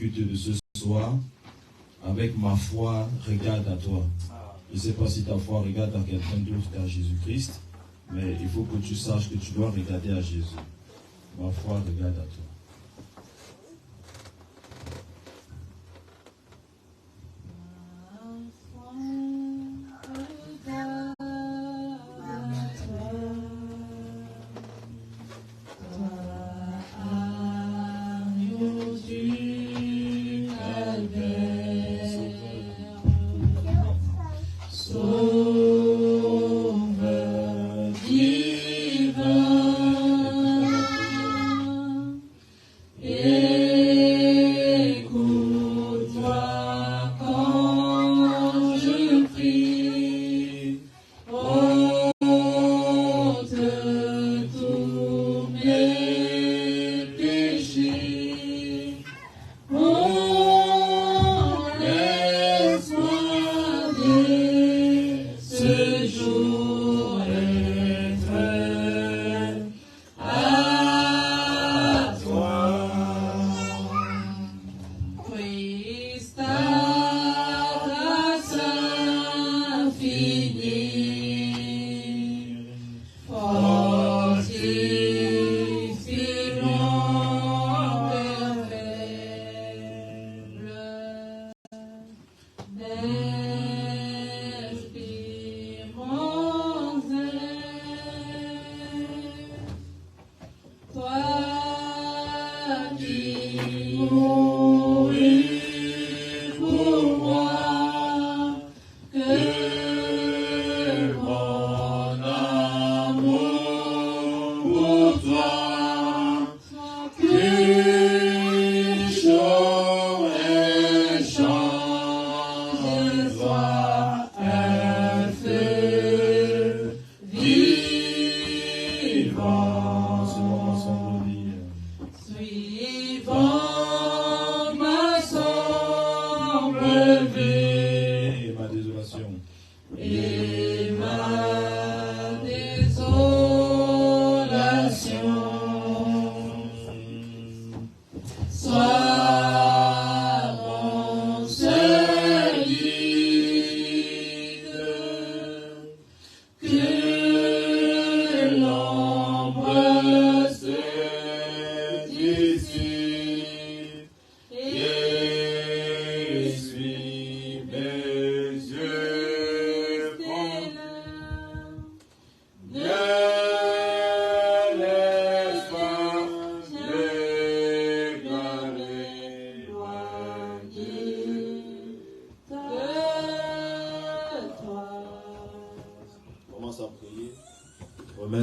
culte de ce soir. Avec ma foi, regarde à toi. Je ne sais pas si ta foi regarde à quelqu'un d'autre qu'à Jésus-Christ, mais il faut que tu saches que tu dois regarder à Jésus. Ma foi regarde à toi.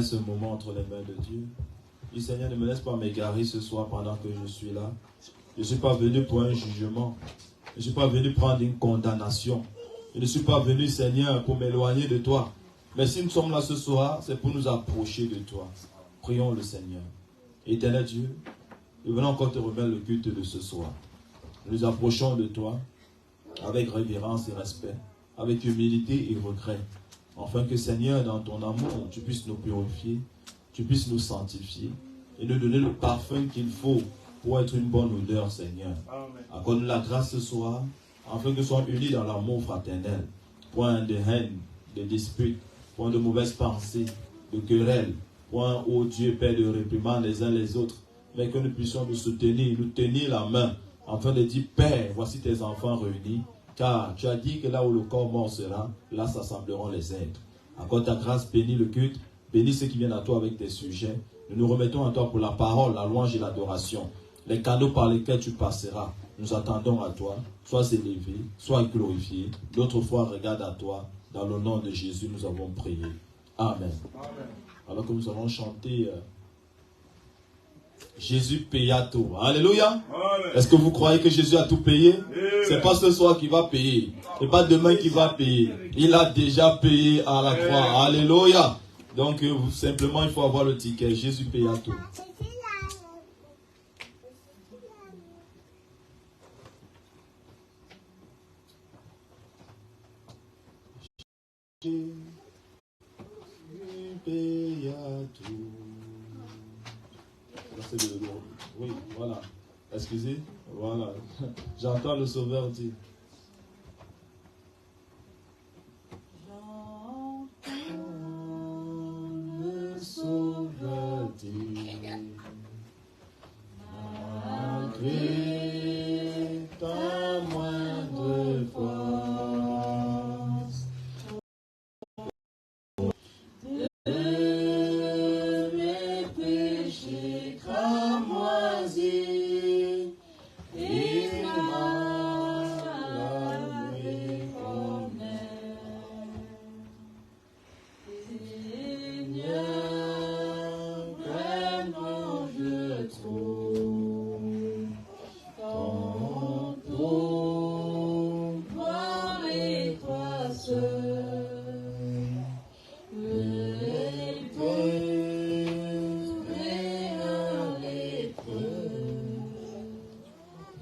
Ce moment entre les mains de Dieu. Dis Seigneur, ne me laisse pas m'égarer ce soir pendant que je suis là. Je ne suis pas venu pour un jugement. Je ne suis pas venu prendre une condamnation. Je ne suis pas venu, Seigneur, pour m'éloigner de toi. Mais si nous sommes là ce soir, c'est pour nous approcher de toi. Prions le Seigneur. Éternel Dieu, nous venons encore te remettre le culte de ce soir. Nous nous approchons de toi avec révérence et respect, avec humilité et regret. Afin que Seigneur, dans ton amour, tu puisses nous purifier, tu puisses nous sanctifier et nous donner le parfum qu'il faut pour être une bonne odeur, Seigneur. Accorde-nous la grâce ce soir, afin que nous soyons unis dans l'amour fraternel. Point de haine, de disputes, point de mauvaises pensées, de querelles, point, ô Dieu, Père, de réprimande les uns les autres, mais que nous puissions nous soutenir, nous tenir la main, afin de dire, Père, voici tes enfants réunis. Car tu as dit que là où le corps mort sera, là s'assembleront les êtres. Accorde ta grâce, bénis le culte, bénis ceux qui viennent à toi avec tes sujets. Nous nous remettons à toi pour la parole, la louange et l'adoration. Les cadeaux par lesquels tu passeras, nous attendons à toi. Sois élevé, sois glorifié. D'autres fois, regarde à toi. Dans le nom de Jésus, nous avons prié. Amen. Amen. Alors que nous allons chanter Jésus paya tout. Alléluia. Est-ce que vous croyez que Jésus a tout payé? C'est pas ce soir qu'il va payer. C'est pas demain qu'il va payer. Il a déjà payé à la croix. Alléluia. Donc simplement il faut avoir le ticket. Jésus paya tout. Jésus paya tout. Oui, voilà. Excusez, voilà. J'entends le Sauveur dire. Le Sauveur dit, malgré ta moindre force, de mes péchés cramoisis, il m'a lavé comme Seigneur, vraiment je trouve ton pouvoir et toi seul, les pauvres et un lépreux,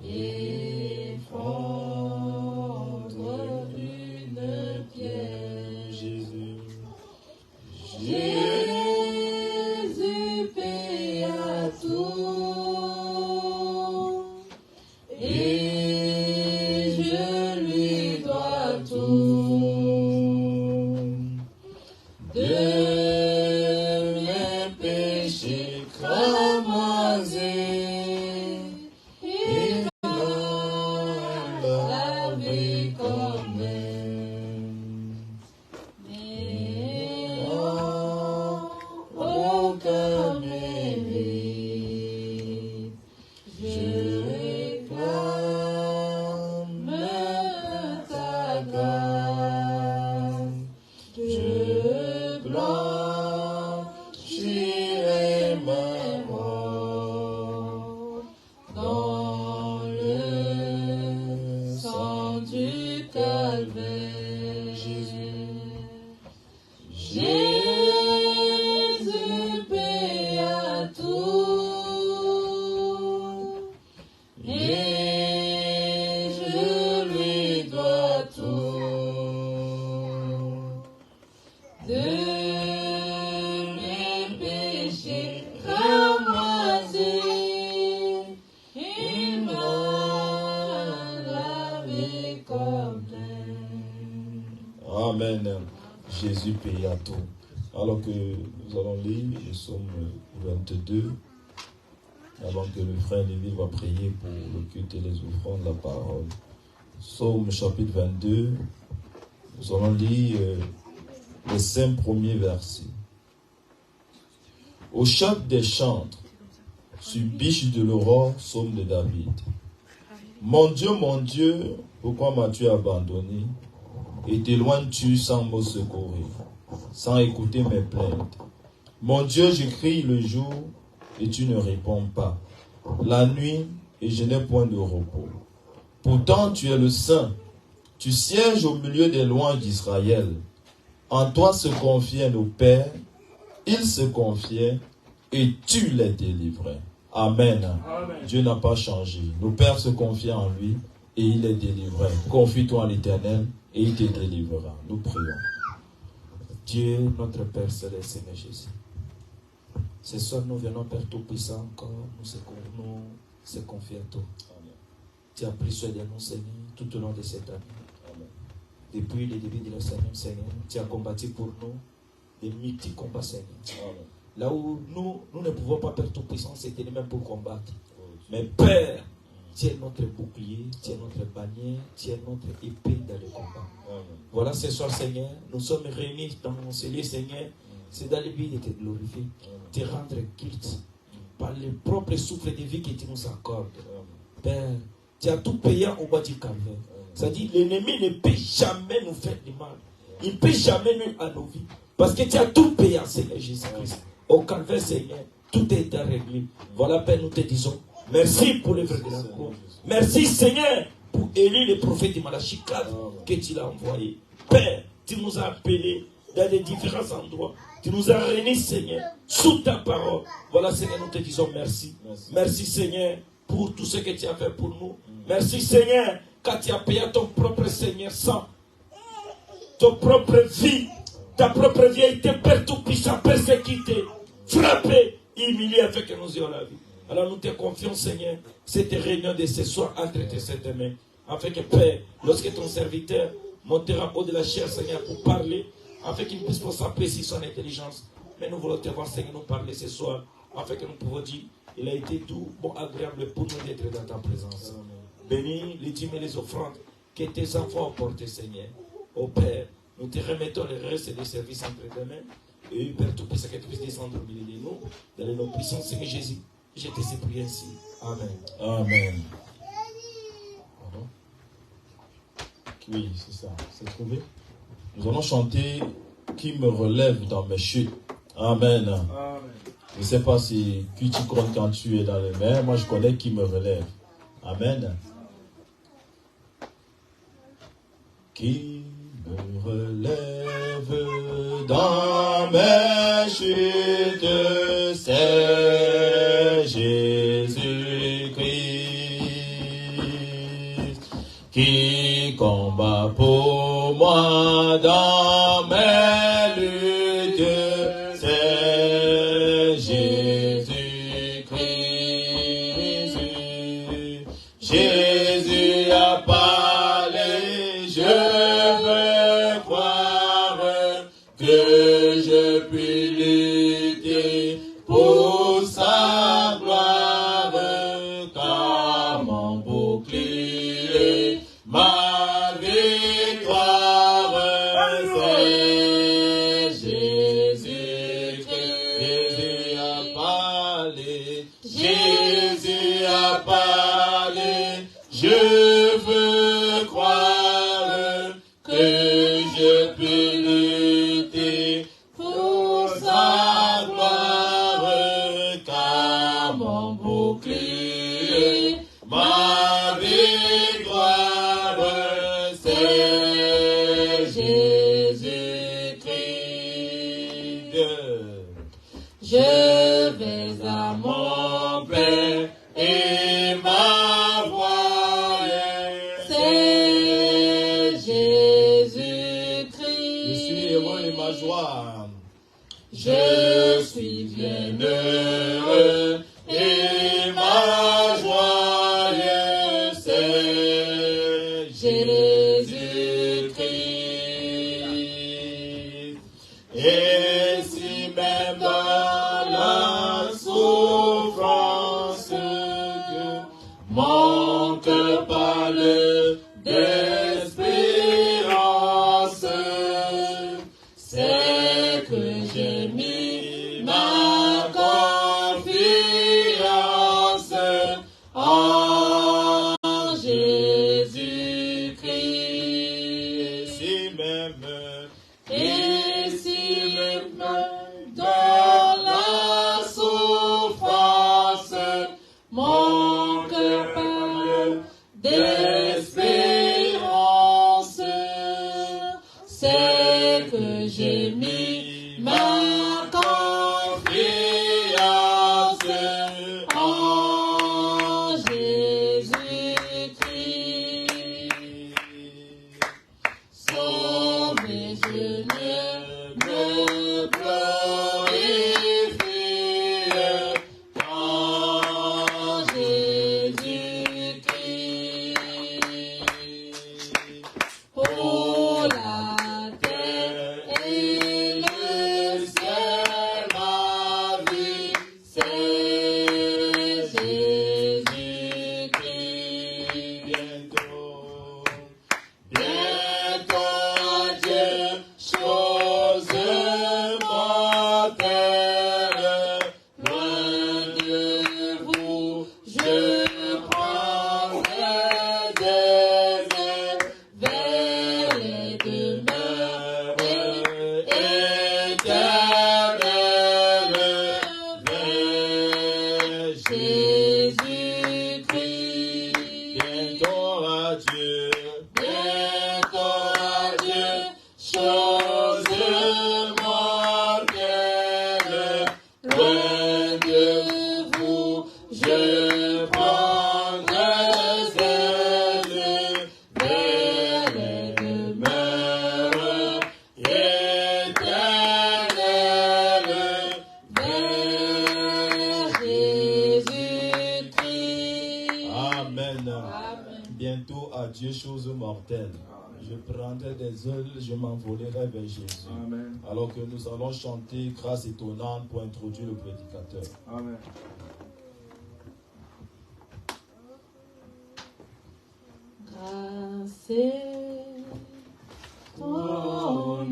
et fondre une pierre. Jésus paya tout, et je lui dois tout. De mes péchés cramoisis, il m'a lavé comme mais aucun mérite, je réclame ta grâce, je blanchirai ma mort dans le sang du calvaire. Jésus paya tout, et je lui dois tout. De mes péchés cramoisis, il m'a lavé comme Amen. Jésus paya tout. Alors que nous allons lire le psaume 22, avant que le frère Lévi va prier pour le culte et les offrandes, la parole. Psaume chapitre 22, nous allons lire les 5 premiers versets. Au chef des chantres, sur biche de l'aurore, psaume de David. Mon Dieu, pourquoi m'as-tu abandonné et t'éloignes-tu sans me secourir, sans écouter mes plaintes? Mon Dieu, je crie le jour et tu ne réponds pas, la nuit et je n'ai point de repos. Pourtant tu es le Saint, tu sièges au milieu des louanges d'Israël. En toi se confiaient nos pères, ils se confiaient et tu les délivrais. Amen. Amen. Dieu n'a pas changé. Nos pères se confiaient en lui et il les délivrait. Confie-toi en l'Éternel et il te délivrera. Nous prions. Dieu, notre Père Céleste, Seigneur Jésus. Ce soir, nous venons, Père Tout-Puissant, encore nous se confier à toi. Amen. Tu as pris soin de nous, Seigneur, tout au long de cette année. Amen. Depuis le début de la semaine, Seigneur, tu as combattu pour nous des multiples combats, Seigneur. Amen. Là où nous ne pouvons pas, Père Tout-Puissant, c'était même pour combattre. Mais Père, tu es notre bouclier, tu es notre bannière, tu es notre épée dans le combat. Amen. Voilà ce soir, Seigneur, nous sommes réunis dans ce lieu, Seigneur. C'est dans le but de te glorifier, te rendre culte par le propre souffle de vie que tu nous accordes. Père, tu as tout payé au bas du calvaire. C'est-à-dire, l'ennemi ne peut jamais nous faire du mal. Il ne peut jamais nuire à nos vies. Parce que tu as tout payé, Seigneur Jésus-Christ. Au calvaire, Seigneur, tout est été réglé. Voilà, Père, nous te disons, merci pour l'œuvre de la croix. Merci, Seigneur, pour Élie, le prophète de Malachie 4, que tu l'as envoyé. Père, tu nous as appelés dans les différents endroits. Tu nous as réunis, Seigneur, sous ta parole. Voilà, Seigneur, nous te disons merci. Merci, Seigneur, pour tout ce que tu as fait pour nous. Merci, Seigneur, quand tu as payé ton propre Seigneur sang, ton propre vie, ta propre vie a été, Père Tout-Puissant, persécuté, frappé, humilié, afin que nous ayons la vie. Alors nous te confions, Seigneur, cette réunion de ce soir entre tes saintes mains. Afin que, Père, lorsque ton serviteur montera au de la chair, Seigneur, pour parler, afin qu'il puisse pour sa précision et intelligence. Mais nous voulons te voir, Seigneur, nous parler ce soir, afin que nous pouvons dire, il a été doux, bon, agréable pour nous d'être dans ta présence. Bénis les dîmes et les offrandes que tes enfants ont portées, Seigneur. Ô Père, nous te remettons le reste des services entre tes mains. Et Père Tout-Puissant, que tu puisses descendre au milieu de nous, dans les noms puissants, Seigneur Jésus. Je te supplie ainsi. Amen. Amen. Pardon? Oui, c'est ça. C'est trouvé. Nous allons chanter Qui me relève dans mes chutes. Amen. Amen. Je ne sais pas si qui tu comptes quand tu es dans les mers. Moi, je connais qui me relève. Amen. Qui me relève dans mes chutes, c'est Jésus-Christ. Qui combat pour moi dans mes luttes, c'est Jésus-Christ. Jésus a parlé, je veux croire que je puis lutter pour sa gloire, car mon bouclier, ma victoire, c'est Jésus-Christ. Jésus a parlé, Jésus a parlé, je veux croire que je peux lutter pour sa gloire, car mon bouclier, ma victoire, c'est Jésus-Christ. Je vais à mon Père et ma voix, c'est Jésus-Christ. Je suis heureux et ma joie. Je suis bien heureux et ma joie, c'est Jésus-Christ. Et si même dans la souffrance, mon cœur parle d'espérance, c'est que j'ai mis ma confiance en Jésus-Christ. Et si même dans la souffrance, mon cœur parle d'espérance, c'est que j'ai mis ma confiance en Jésus-Christ. Sauvé, je ne me glorifie qu'en Jésus-Christ. bientôt adieu, choses mortelles. Je prendrai des ailes, je m'envolerai vers Jésus. Amen. Alors que nous allons chanter grâce étonnante pour introduire le prédicateur. Amen. Grâce étonnante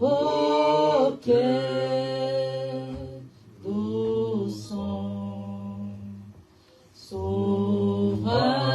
auquel douce son souverain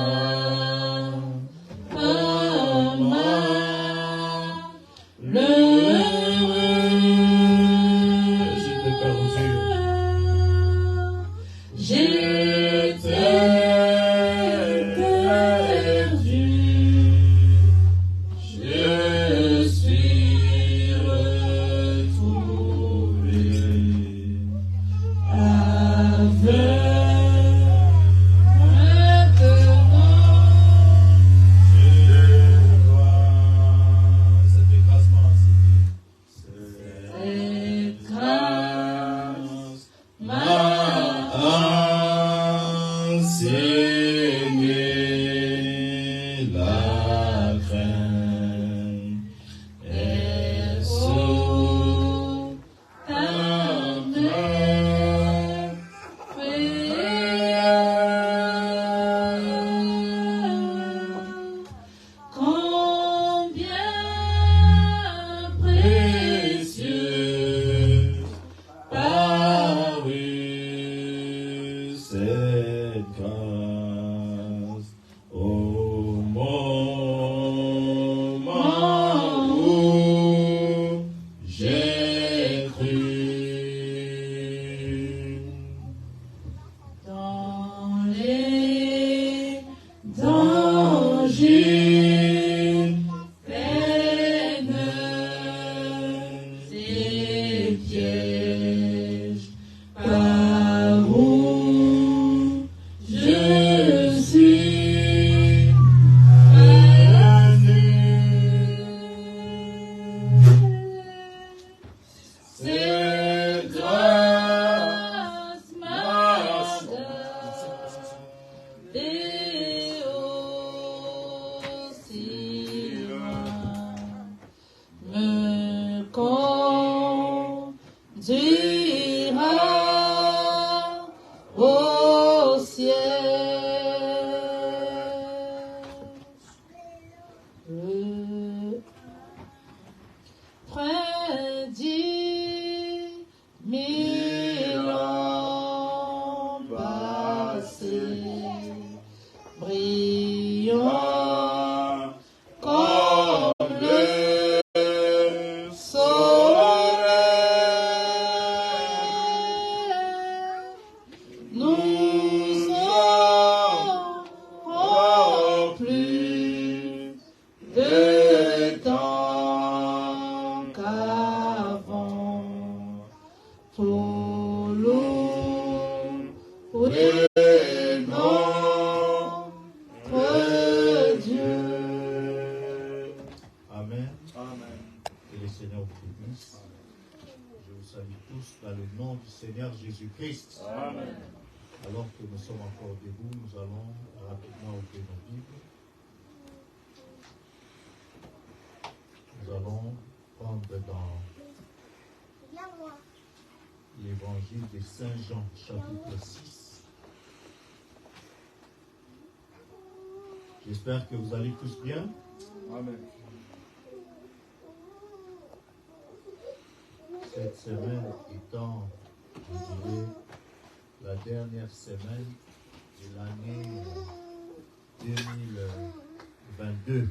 Jésus-Christ. Amen. Alors que nous sommes encore debout, nous allons rapidement ouvrir nos Bibles. Nous allons prendre dans l'évangile de Saint Jean, chapitre 6. J'espère que vous allez tous bien. Amen. Cette semaine étant, je dirais, la dernière semaine de l'année 2022.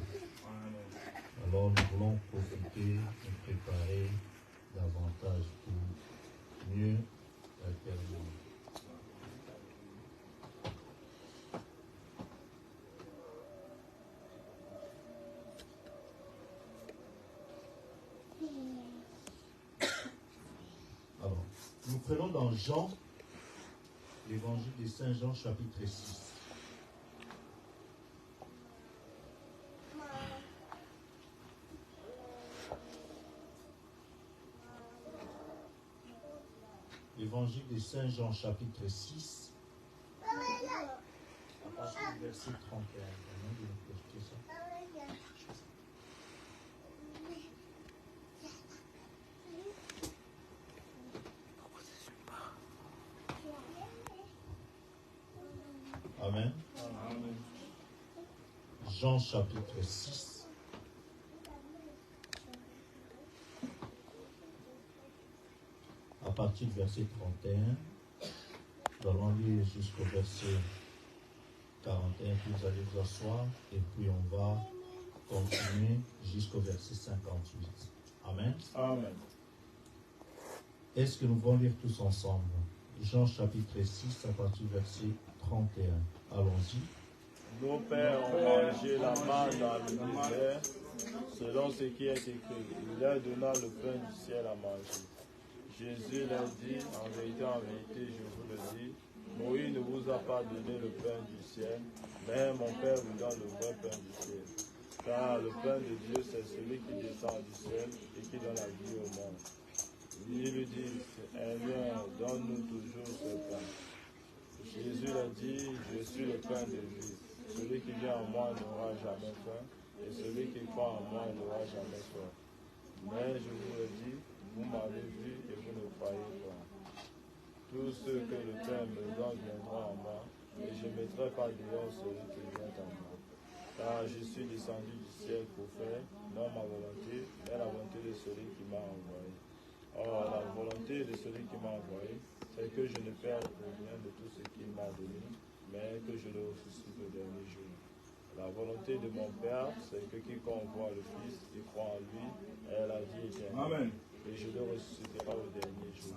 Alors nous voulons profiter et préparer davantage pour mieux la terminer. Alors, nous prenons dans Jean, l'évangile de Saint Jean, chapitre 6. Évangile de Saint Jean, chapitre 6. verset 31. Vraiment, de nous projeter ça. Amen. Amen. Jean chapitre 6. À partir du verset 31, nous allons lire jusqu'au verset 41, puis vous allez vous asseoir, et puis on va continuer jusqu'au verset 58. Amen. Amen. Est-ce que nous allons lire tous ensemble? Jean chapitre 6, à partir du verset 31. Allons-y. Nos pères ont mangé la manne dans le désert, selon ce qui est écrit. Il leur donna le pain du ciel à manger. Jésus leur dit, en vérité, je vous le dis, Moïse ne vous a pas donné le pain du ciel, mais mon Père vous donne le vrai pain du ciel. Car le pain de Dieu, c'est celui qui descend du ciel et qui donne la vie au monde. Ils lui disent, Seigneur, donne-nous toujours ce pain. Jésus leur dit, je suis le pain de vie. Celui qui vient en moi n'aura jamais faim, et celui qui croit en moi n'aura jamais faim. Mais je vous le dis, vous m'avez vu et vous ne croyez pas. Tous ceux que le Père me donne viendront en moi, et je ne mettrai pas dehors celui qui vient en moi. Car je suis descendu du ciel pour faire, non ma volonté, mais la volonté de celui qui m'a envoyé. Or, la volonté de celui qui m'a envoyé, c'est que je ne perde rien de tout ce qu'il m'a donné, mais que je le ressuscite au dernier jour. La volonté de mon Père, c'est que quiconque voit le Fils et croit en lui ait la vie éternelle. Amen. Et je le ressusciterai au dernier jour.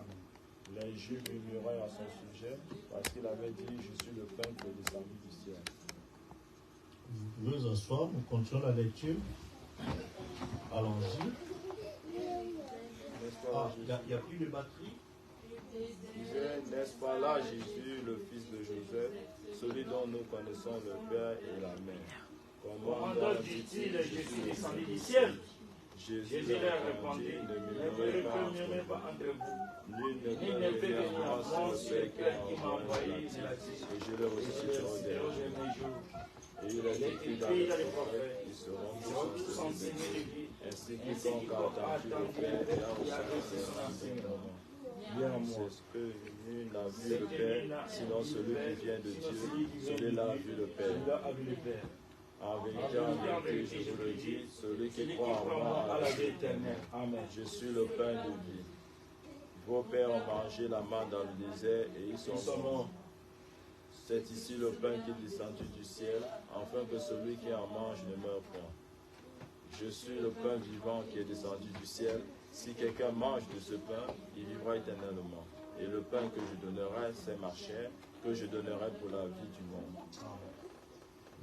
Les Juifs murmuraient à son sujet, parce qu'il avait dit, je suis le pain qui est descendu du ciel. Vous pouvez vous asseoir, nous continuons la lecture. Allons-y. Ah, il n'y a plus de batterie. N'est-ce pas là Jésus, le fils de Joseph, celui dont nous connaissons le Père et la Mère? Comment donc dit-il, je suis descendu du ciel? Jésus leur répondit, ne murmurez pas entre vous. Nul ne peut venir à moi si le Père qui m'a envoyé me l'a dit. Et je le ressusciterai au dernier jour. Et il est écrit dans les prophètes, ils seront tous enseignés de lui. Ainsi quiconque a entendu le Père et a reçu son enseignement. C'est ce que nul n'a vu le Père, sinon celui qui vient de Dieu, celui-là a vu le Père. En vérité, je vous le dis, celui qui croit en moi a la vie éternelle. Amen. Je suis le pain de vie. Vos pères ont mangé la manne dans le désert et ils sont morts. C'est ici le pain qui est descendu du ciel, afin que celui qui en mange ne meure point. Je suis le pain vivant qui est descendu du ciel. Si quelqu'un mange de ce pain, il vivra éternellement. Et le pain que je donnerai, c'est ma chair, que je donnerai pour la vie du monde.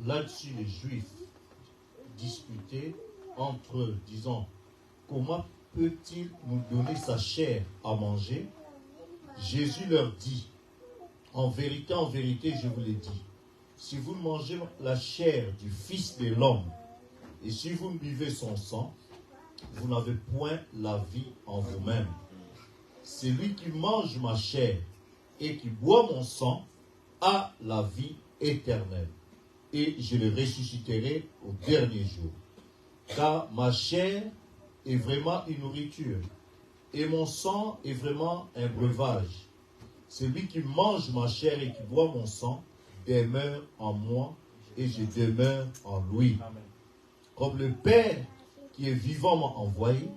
Là-dessus, les Juifs disputaient entre eux, disant, comment peut-il nous donner sa chair à manger? Jésus leur dit, en vérité, je vous l'ai dit, si vous mangez la chair du Fils de l'homme, et si vous buvez son sang, vous n'avez point la vie en vous-même. Celui qui mange ma chair et qui boit mon sang a la vie éternelle, et je le ressusciterai au dernier jour. Car ma chair est vraiment une nourriture, et mon sang est vraiment un breuvage. Celui qui mange ma chair et qui boit mon sang demeure en moi, et je demeure en lui. Amen. Comme le Père qui est vivant m'a envoyé,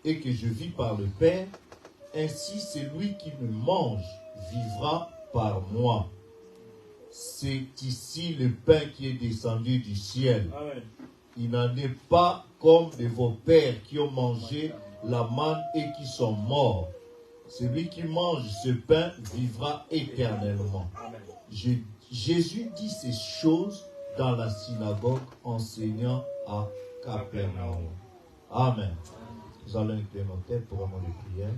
et que je vis par le Père, ainsi celui qui me mange vivra par moi. C'est ici le pain qui est descendu du ciel. Amen. Il n'en est pas comme de vos pères qui ont mangé la manne et qui sont morts. Celui qui mange ce pain vivra éternellement. Amen. Jésus dit ces choses dans la synagogue, enseignant à Capernaum. Amen. Nous allons écouter nos têtes pour un moment de prière.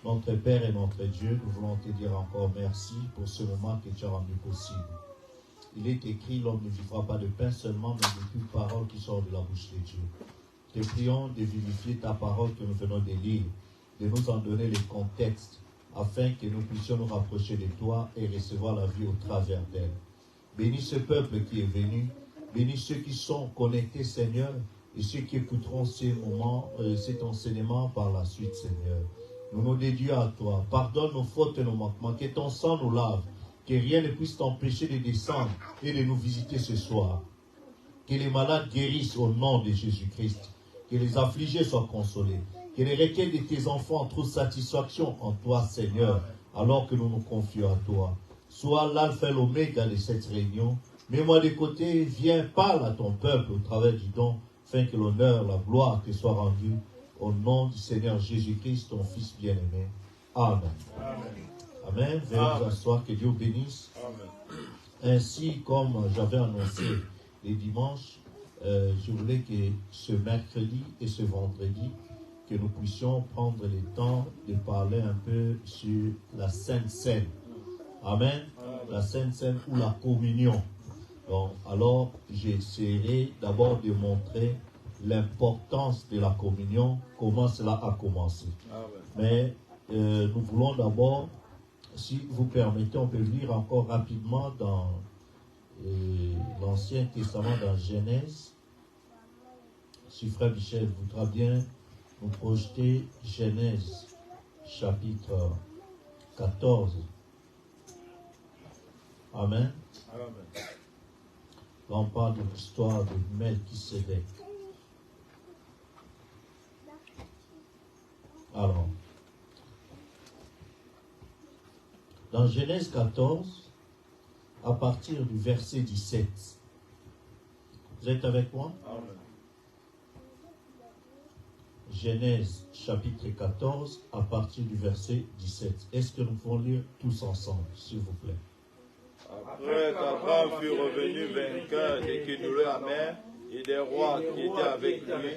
Notre Père et notre Dieu, nous voulons te dire encore merci pour ce moment que tu as rendu possible. Il est écrit, l'homme ne vivra pas de pain seulement, mais de toute parole qui sort de la bouche de Dieu. Te prions de vivifier ta parole que nous venons de lire, de nous en donner le contexte, afin que nous puissions nous rapprocher de toi et recevoir la vie au travers d'elle. Bénis ce peuple qui est venu. Bénis ceux qui sont connectés, Seigneur, et ceux qui écouteront cet enseignement par la suite, Seigneur. Nous nous dédions à toi. Pardonne nos fautes et nos manquements. Que ton sang nous lave. Que rien ne puisse t'empêcher de descendre et de nous visiter ce soir. Que les malades guérissent au nom de Jésus-Christ. Que les affligés soient consolés. Que les requêtes de tes enfants trouvent satisfaction en toi, Seigneur, alors que nous nous confions à toi. Sois l'alpha et l'oméga de cette réunion. Mets-moi de côté, viens, parle à ton peuple au travers du don, afin que l'honneur, la gloire te soit rendue au nom du Seigneur Jésus-Christ, ton Fils bien-aimé. Amen. Amen. Veuillez vous asseoir, que Dieu bénisse. Amen. Ainsi, comme j'avais annoncé les dimanches, je voulais que ce mercredi et ce vendredi, que nous puissions prendre le temps de parler un peu sur la Sainte Seine. Amen. La Sainte Seine ou la communion. Donc, alors, j'essaierai d'abord de montrer l'importance de la communion, comment cela a commencé. Mais nous voulons d'abord, si vous permettez, on peut lire encore rapidement dans l'Ancien Testament, dans Genèse. Si Frère Michel voudra bien nous projeter Genèse, chapitre 14. Amen. Amen. Là, on parle de l'histoire de Melchisédek. Alors, dans Genèse 14, à partir du verset 17, vous êtes avec moi? Amen. Genèse chapitre 14, à partir du verset 17. Est-ce que nous pouvons lire tous ensemble, s'il vous plaît? Après qu'Abraham fut revenu vainqueur des Kédouléamers et des rois qui étaient avec lui,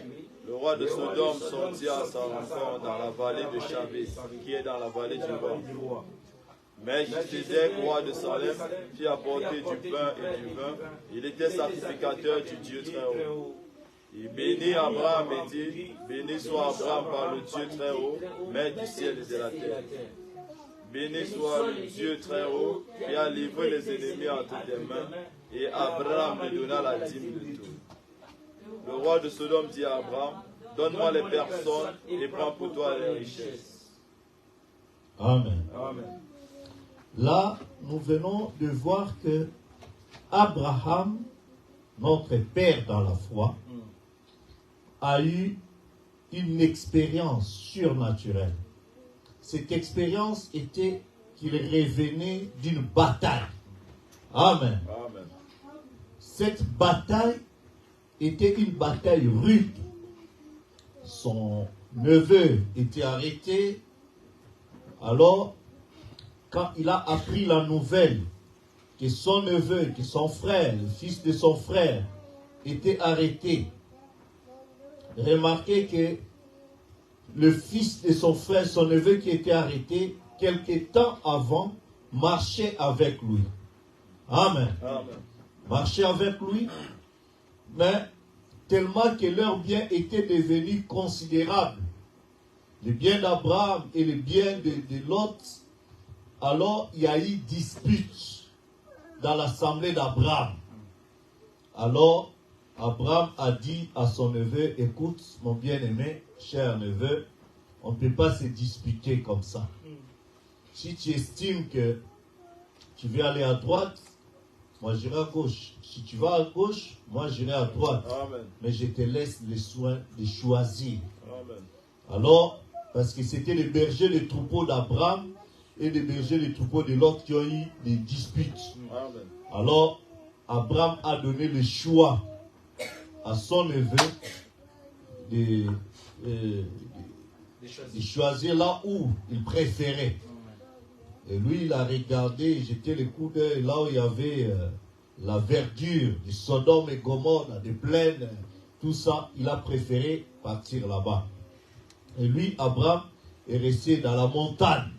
le roi de Sodome sortit à sa rencontre dans la vallée de Chabé, qui est dans la vallée du roi. Melchisédek, roi de Salem, fit apporter du pain et du vin. Il était sacrificateur du Dieu très haut. Il bénit Abraham et dit, béni soit Abraham par le Dieu très haut, maître du ciel et de la terre. Béni soit le Dieu très haut qui a livré les ennemis entre tes mains, et Abraham lui donna la dîme de tout. Le roi de Sodome dit à Abraham, donne-moi les personnes et prends pour toi les richesses. Amen. Amen. Là, nous venons de voir que Abraham, notre père dans la foi, a eu une expérience surnaturelle. Cette expérience était qu'il revenait d'une bataille. Amen. Amen. Cette bataille était une bataille rude. Son neveu était arrêté. Alors, quand il a appris la nouvelle que son neveu, que son frère, le fils de son frère, était arrêté, remarquez que le fils de son frère, son neveu qui était arrêté, quelque temps avant, marchait avec lui. Amen. Amen. Marchait avec lui, mais tellement que leurs biens étaient devenus considérables. Les biens d'Abraham et les biens de Lot. Alors, il y a eu dispute dans l'assemblée d'Abraham. Alors, Abraham a dit à son neveu, écoute, mon bien-aimé, cher neveu, on ne peut pas se disputer comme ça. Si tu estimes que tu veux aller à droite, moi j'irai à gauche. Si tu vas à gauche, moi j'irai à droite. Amen. Mais je te laisse le soin de choisir. Amen. Alors, parce que c'était les bergers, les troupeaux d'Abraham et les bergers, les troupeaux de Lot qui ont eu des disputes. Amen. Alors, Abraham a donné le choix à son neveu de choisir là où il préférait. Et lui, il a regardé, jeté le coup d'œil là où il y avait la verdure de Sodome et Gomorrhe, des plaines, tout ça. Il a préféré partir là-bas. Et lui, Abraham, est resté dans la montagne,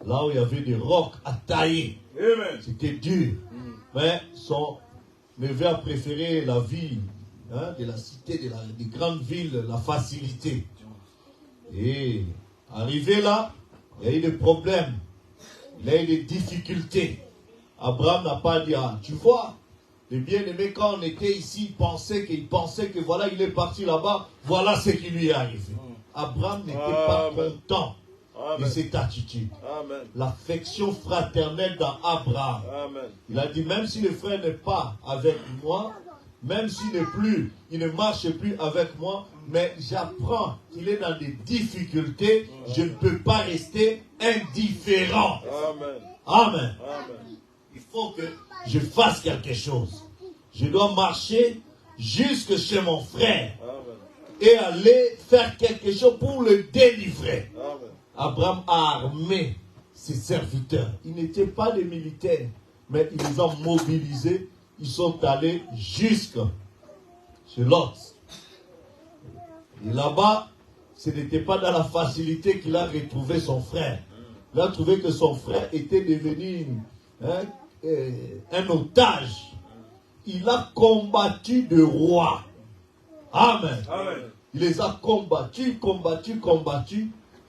là où il y avait des rocs à tailler. C'était dur. Mais son neveu a préféré la vie de la cité, des grandes villes, la facilité. Et arrivé là, il y a eu des problèmes, il y a eu des difficultés. Abraham n'a pas dit, ah, tu vois, les bien-aimés, quand on était ici, il pensait que voilà, il est parti là-bas, voilà ce qui lui est arrivé. Abraham n'était pas content de cette attitude. L'affection fraternelle dans Abraham. Il a dit, même si le frère n'est pas avec moi, même s'il n'est plus, il ne marche plus avec moi, mais j'apprends qu'il est dans des difficultés, je ne peux pas rester indifférent. Amen. Il faut que je fasse quelque chose. Je dois marcher jusque chez mon frère et aller faire quelque chose pour le délivrer. Abraham a armé ses serviteurs. Ils n'étaient pas des militaires, mais ils les ont mobilisés. Ils sont allés jusque chez Lot. Et là-bas, ce n'était pas dans la facilité qu'il a retrouvé son frère. Il a trouvé que son frère était devenu un otage. Il a combattu de roi. Amen. Il les a combattus.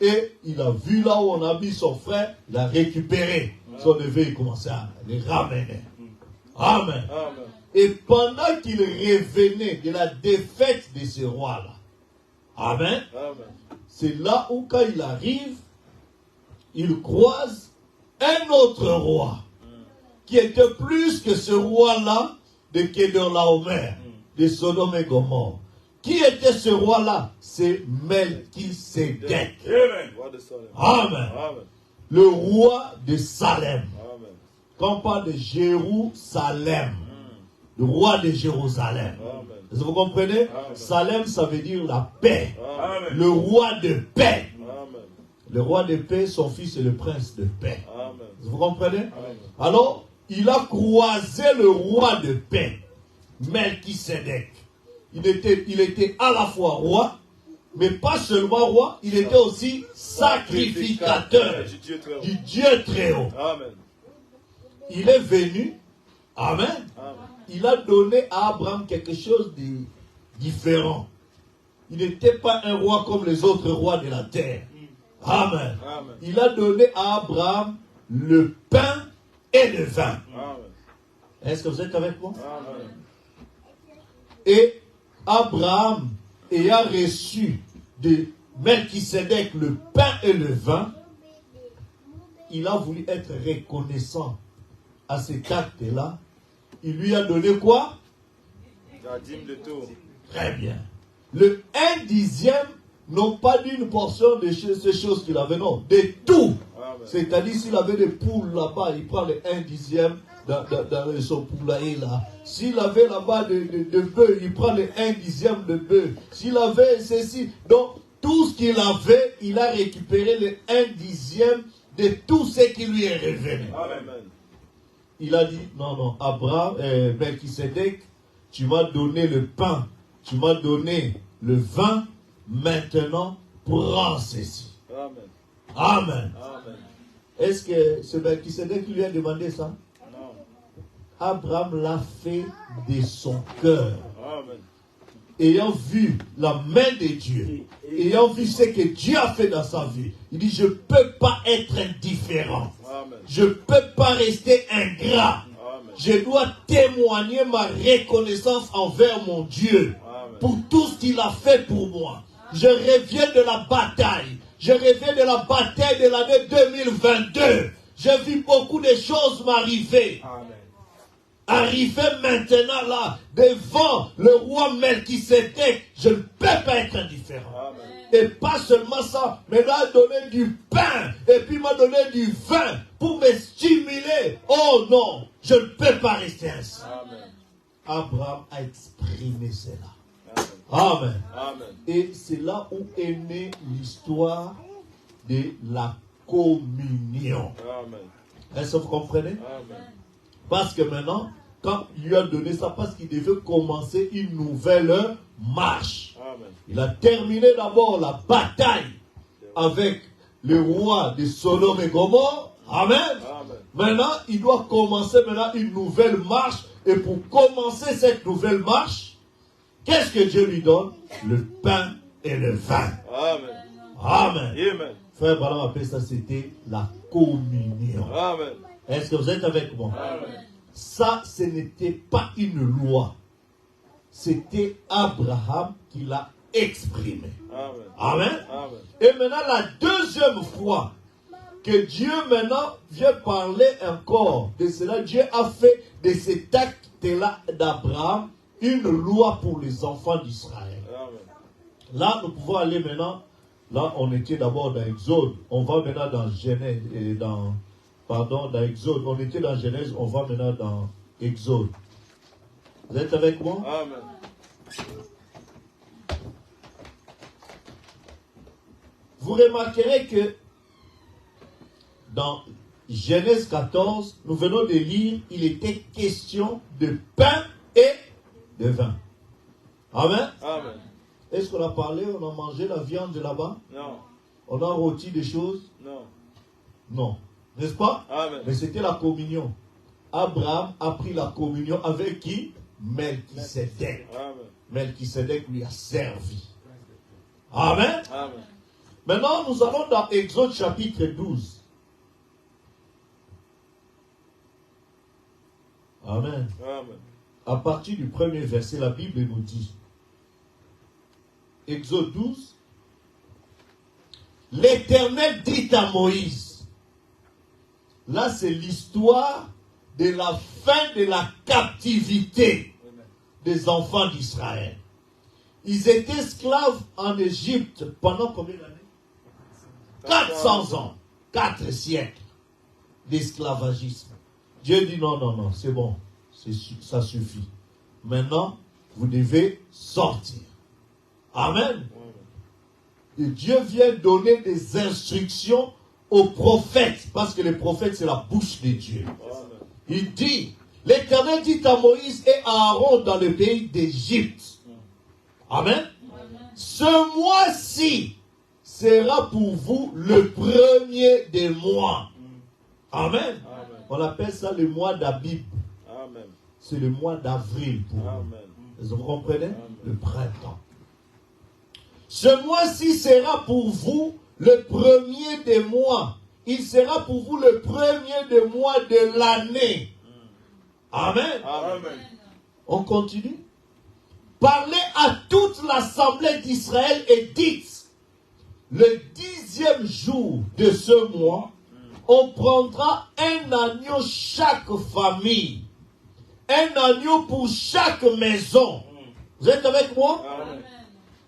Et il a vu là où on a mis son frère, il a récupéré son neveu, il commençait à les ramener. Amen. Et pendant qu'il revenait de la défaite de ce roi-là, Amen, c'est là où quand il arrive, il croise un autre roi qui était plus que ce roi-là de Kedorlaomer, de Sodome et Gomorrhe. Qui était ce roi-là? C'est Melchisédek. Amen. Le roi de Salem. Quand on parle de Jérusalem, le roi de Jérusalem. Vous comprenez? Salem, ça veut dire la paix. Le roi de paix. Le roi de paix, son fils est le prince de paix. Vous comprenez? Alors, il a croisé le roi de paix, Melchisédek. Il était à la fois roi, mais pas seulement roi, il était aussi sacrificateur du Dieu très haut. Il est venu, Amen. Il a donné à Abraham quelque chose de différent. Il n'était pas un roi comme les autres rois de la terre. Amen. Il a donné à Abraham le pain et le vin. Est-ce que vous êtes avec moi? Et Abraham, ayant reçu de Melchisédek le pain et le vin, il a voulu être reconnaissant à cet acte-là. Il lui a donné quoi? La dîme de tout. Très bien. Le 1/10, non pas d'une portion de ces choses qu'il avait, non, de tout. C'est-à-dire, s'il avait des poules là-bas, il prend le 1/10 dans son poulailler là. S'il avait là-bas de bœufs, il prend le 1/10 de bœuf. S'il avait ceci, donc tout ce qu'il avait, il a récupéré le 1/10 de tout ce qui lui est revenu. Amen. Il a dit, non, Abraham, Melchisédek, tu m'as donné le pain, tu m'as donné le vin, maintenant, prends ceci. Amen. Est-ce que ce Melchisédek lui a demandé ça? Non. Abraham l'a fait de son cœur. Ayant vu la main de Dieu, ayant vu ce que Dieu a fait dans sa vie, il dit, je ne peux pas être indifférent. Je ne peux pas rester ingrat. Je dois témoigner ma reconnaissance envers mon Dieu pour tout ce qu'il a fait pour moi. Je reviens de la bataille. Je reviens de la bataille de l'année 2022. J'ai vu beaucoup de choses m'arriver. Arrivé maintenant là, devant le roi Melchisédek, je ne peux pas être indifférent. Et pas seulement ça, mais il m'a donné du pain et puis il m'a donné du vin pour me stimuler. Oh non, je ne peux pas rester ainsi. Abraham a exprimé cela. Amen. Et c'est là où est née l'histoire de la communion. Est-ce que vous comprenez? Parce que maintenant, quand il lui a donné ça, parce qu'il devait commencer une nouvelle marche. Il a terminé d'abord la bataille avec le roi de Sodome et Gomorrhe. Amen. Maintenant, il doit commencer une nouvelle marche. Et pour commencer cette nouvelle marche, qu'est-ce que Dieu lui donne? Le pain et le vin. Amen. Frère Balam appelait ça, c'était la communion. Est-ce que vous êtes avec moi? Amen. Ça, ce n'était pas une loi. C'était Abraham qui l'a exprimé. Amen. Amen. Amen. Et maintenant, la deuxième fois que Dieu maintenant vient parler encore de cela, Dieu a fait de cet acte-là d'Abraham une loi pour les enfants d'Israël. Amen. Là, nous pouvons aller maintenant. Là, on était d'abord dans Exode. On va maintenant dans Genèse, dans Exode. On était dans Genèse, on va maintenant dans Exode. Vous êtes avec moi? Amen. Vous remarquerez que dans Genèse 14, nous venons de lire, il était question de pain et de vin. Amen. Amen. Est-ce qu'on a parlé, on a mangé la viande là-bas? Non. On a rôti des choses? Non. Non. N'est-ce pas? Amen. Mais c'était la communion. Abraham a pris la communion avec qui? Melchisédek. Amen. Melchisédek lui a servi. Amen. Amen. Maintenant, nous allons dans Exode chapitre 12. Amen. Amen. À partir du premier verset, la Bible nous dit, Exode 12, l'Éternel dit à Moïse, là c'est l'histoire de la fin de la captivité des enfants d'Israël. Ils étaient esclaves en Égypte pendant combien d'années? 400 ans, 4 siècles d'esclavagisme. Dieu dit non, non, non, c'est bon, ça suffit. Maintenant, vous devez sortir. Amen. Et Dieu vient donner des instructions aux prophètes, parce que les prophètes, c'est la bouche de Dieu. Il dit, l'Éternel dit à Moïse et à Aaron dans le pays d'Égypte. Amen. Ce mois-ci sera pour vous le premier des mois. Amen. On appelle ça le mois d'Abib. C'est le mois d'avril pour nous. Vous comprenez? Le printemps. Ce mois-ci sera pour vous le premier des mois. Il sera pour vous le premier des mois de l'année. Amen. Amen. On continue. Parlez à toute l'assemblée d'Israël et dites, le 10e jour de ce mois, on prendra un agneau chaque famille. Un agneau pour chaque maison. Vous êtes avec moi? Amen.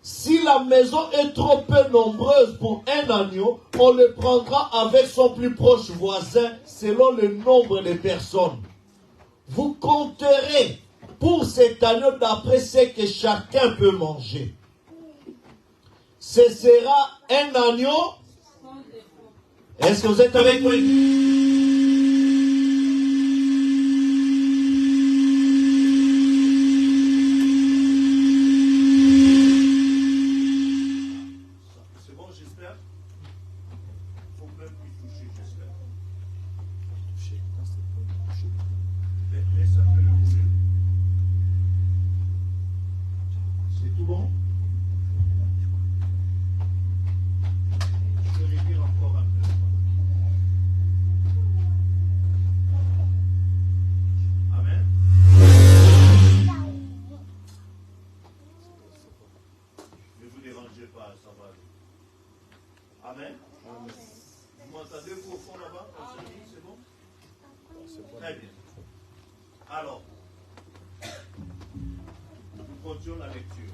Si la maison est trop peu nombreuse pour un agneau, on le prendra avec son plus proche voisin selon le nombre de personnes. Vous compterez pour cet agneau d'après ce que chacun peut manger. Ce sera un agneau. Est-ce que vous êtes avec moi? Amen. Vous m'entendez vous au fond là-bas? C'est bon? Très bien. Alors, nous continuons la lecture.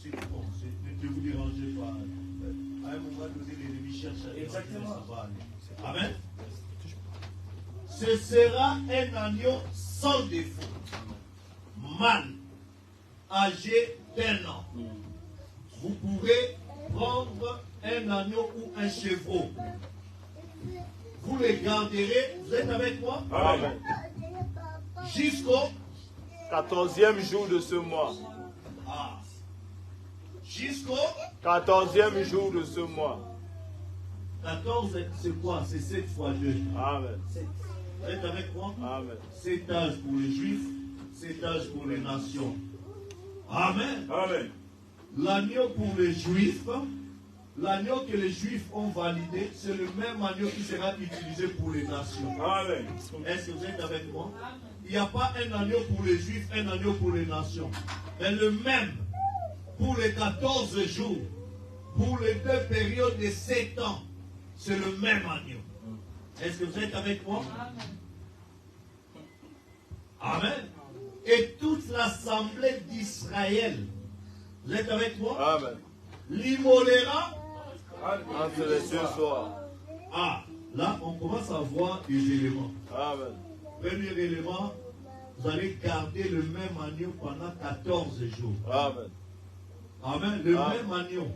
C'est bon, ne vous dérangez pas. À un moment donné, l'ennemi cherche à exactement. Ça va aller. Amen. Ce sera un agneau sans défaut, mâle, âgé d'1 an. Vous pourrez prendre un agneau ou un chevreau. Vous les garderez, vous êtes avec moi? Amen. Jusqu'au 14e jour de ce mois. Ah. Jusqu'au 14e jour de ce mois. 14, c'est quoi? C'est 7 fois 2. Amen. Vous êtes avec moi? Amen. 7 âges pour les Juifs, 7 âges pour les nations. Amen. Amen. L'agneau pour les Juifs, l'agneau que les Juifs ont validé, c'est le même agneau qui sera utilisé pour les nations. Amen. Est-ce que vous êtes avec moi? Il n'y a pas un agneau pour les Juifs, un agneau pour les nations. Mais le même pour les 14 jours, pour les 2 périodes de 7 ans, c'est le même agneau. Est-ce que vous êtes avec moi? Amen. Et toute l'assemblée d'Israël, vous êtes avec moi? Amen. L'immolera Entre les 2 soirs. Ah, là, on commence à voir des éléments. Amen. Premier élément, vous allez garder le même agneau pendant 14 jours. Amen. Amen. Le même agneau.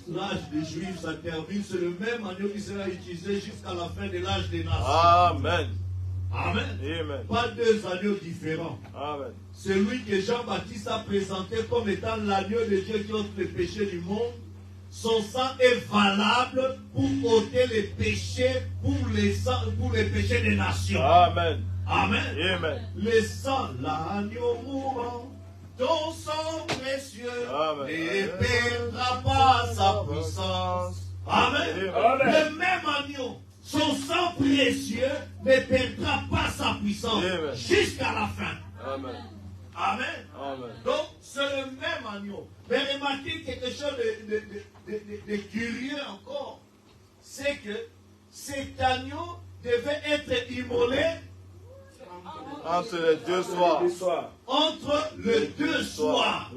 L'âge des Juifs, ça termine. C'est le même agneau qui sera utilisé jusqu'à la fin de l'âge des nations. Amen. Amen. Amen. Pas 2 agneaux différents. Amen. Celui que Jean-Baptiste a présenté comme étant l'agneau de Dieu qui ôte les péchés du monde, son sang est valable pour ôter les péchés, pour les péchés des nations. Amen. Amen. Amen. Le sang, l'agneau mourant, ton sang précieux Amen. ne perdra pas sa puissance. Amen. Amen. Le même agneau, son sang précieux ne perdra pas sa puissance Amen. jusqu'à la fin. Amen. Amen. Amen. Donc, c'est le même agneau. Mais remarquez quelque chose de curieux encore. C'est que cet agneau devait être immolé Entre les 2 soirs. entre les 2 soirs.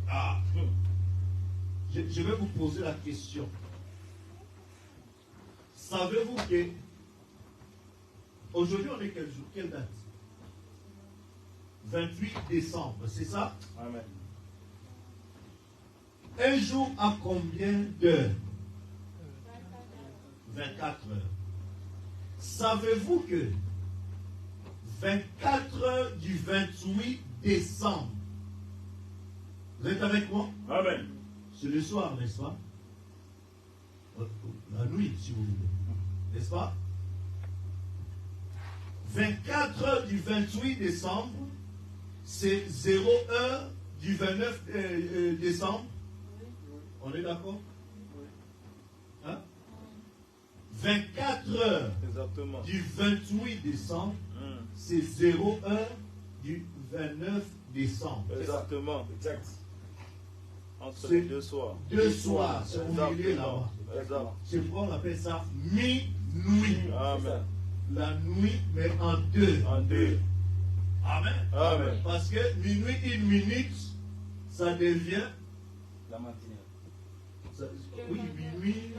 Ah. Je vais vous poser la question. Savez-vous que aujourd'hui on est quel jour? Quelle date? 28 décembre, c'est ça? Amen. Un jour à combien d'heures? 24 heures. Savez-vous que 24 heures du 28 décembre, vous êtes avec moi? Amen. C'est le soir, n'est-ce pas? La nuit, si vous voulez. N'est-ce pas? 24 heures du 28 décembre, c'est 0 heure du 29 décembre. On est d'accord? Hein? 24 heures Exactement. du 28 décembre, c'est 0 heure du 29 décembre. Exactement. Exact. Entre C'est les 2 soirs. 2 soirs, c'est au milieu là-bas. Exact. C'est pourquoi on appelle ça minuit. Amen. La nuit, mais en 2. En 2. Amen. Amen. Parce que minuit, 1 minute, ça devient. La matinée. Oui, minuit,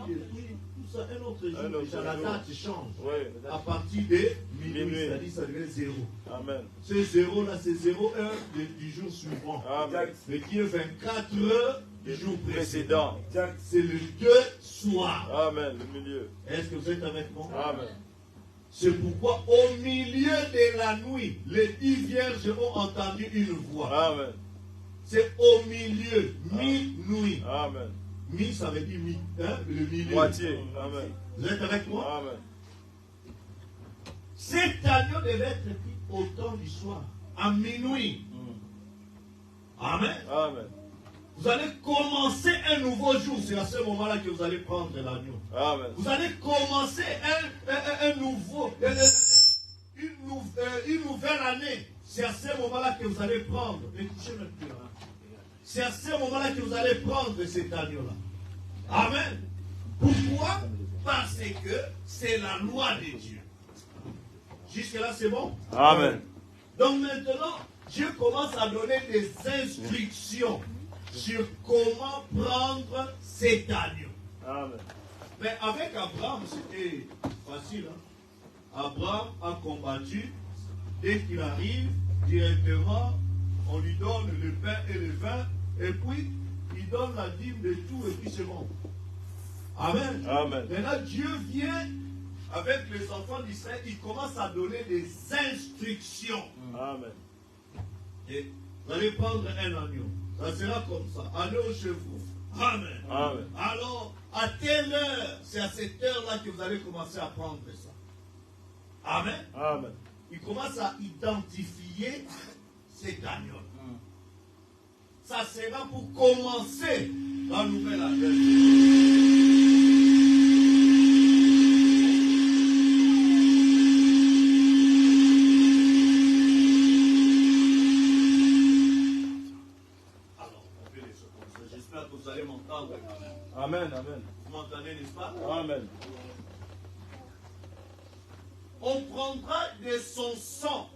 tout ça, un autre jour. Un autre Déjà, la jour. date change. Oui. À partir de minuit, Minuit. c'est-à-dire ça devient 0. Amen. Ce 0 là, c'est 0 heure du jour suivant. Amen. Mais qui est 24 heures du jour précédent. Précédent. C'est le 2 soir. Amen. Le milieu. Est-ce que vous êtes avec moi? Amen. C'est pourquoi au milieu de la nuit, les 10 vierges ont entendu une voix. Amen. C'est au milieu, minuit. Amen. Mi, ça veut dire mi, hein, le milieu. Moitié. Amen. Vous êtes avec moi? Amen. Cet agneau devait être pris au temps du soir, à minuit. Amen. Amen. Vous allez commencer un nouveau jour. C'est à ce moment-là que vous allez prendre l'agneau. Amen. Vous allez commencer une nouvelle année. C'est à ce moment-là que vous allez prendre. C'est à ce moment-là que vous allez prendre cet agneau-là. Amen. Pourquoi? Parce que c'est la loi de Dieu. Jusque-là, c'est bon? Amen. Donc maintenant, Dieu commence à donner des instructions sur comment prendre cet agneau. Amen. Mais avec Abraham, c'était facile. Hein? Abraham a combattu. Dès qu'il arrive, directement, on lui donne le pain et le vin. Et puis, il donne la dîme de tout et puis c'est bon. Amen. Amen. Maintenant, Dieu vient avec les enfants d'Israël. Il commence à donner des instructions. Amen. Et vous allez prendre un agneau. Ça sera comme ça. Allez au chevaux. Amen. Amen. Alors, à telle heure, c'est à cette heure-là que vous allez commencer à prendre ça. Amen. ça sera pour commencer la nouvelle année. J'espère que vous allez m'entendre quand même. Amen, amen. Vous m'entendez, n'est-ce pas? Amen. On prendra de son sang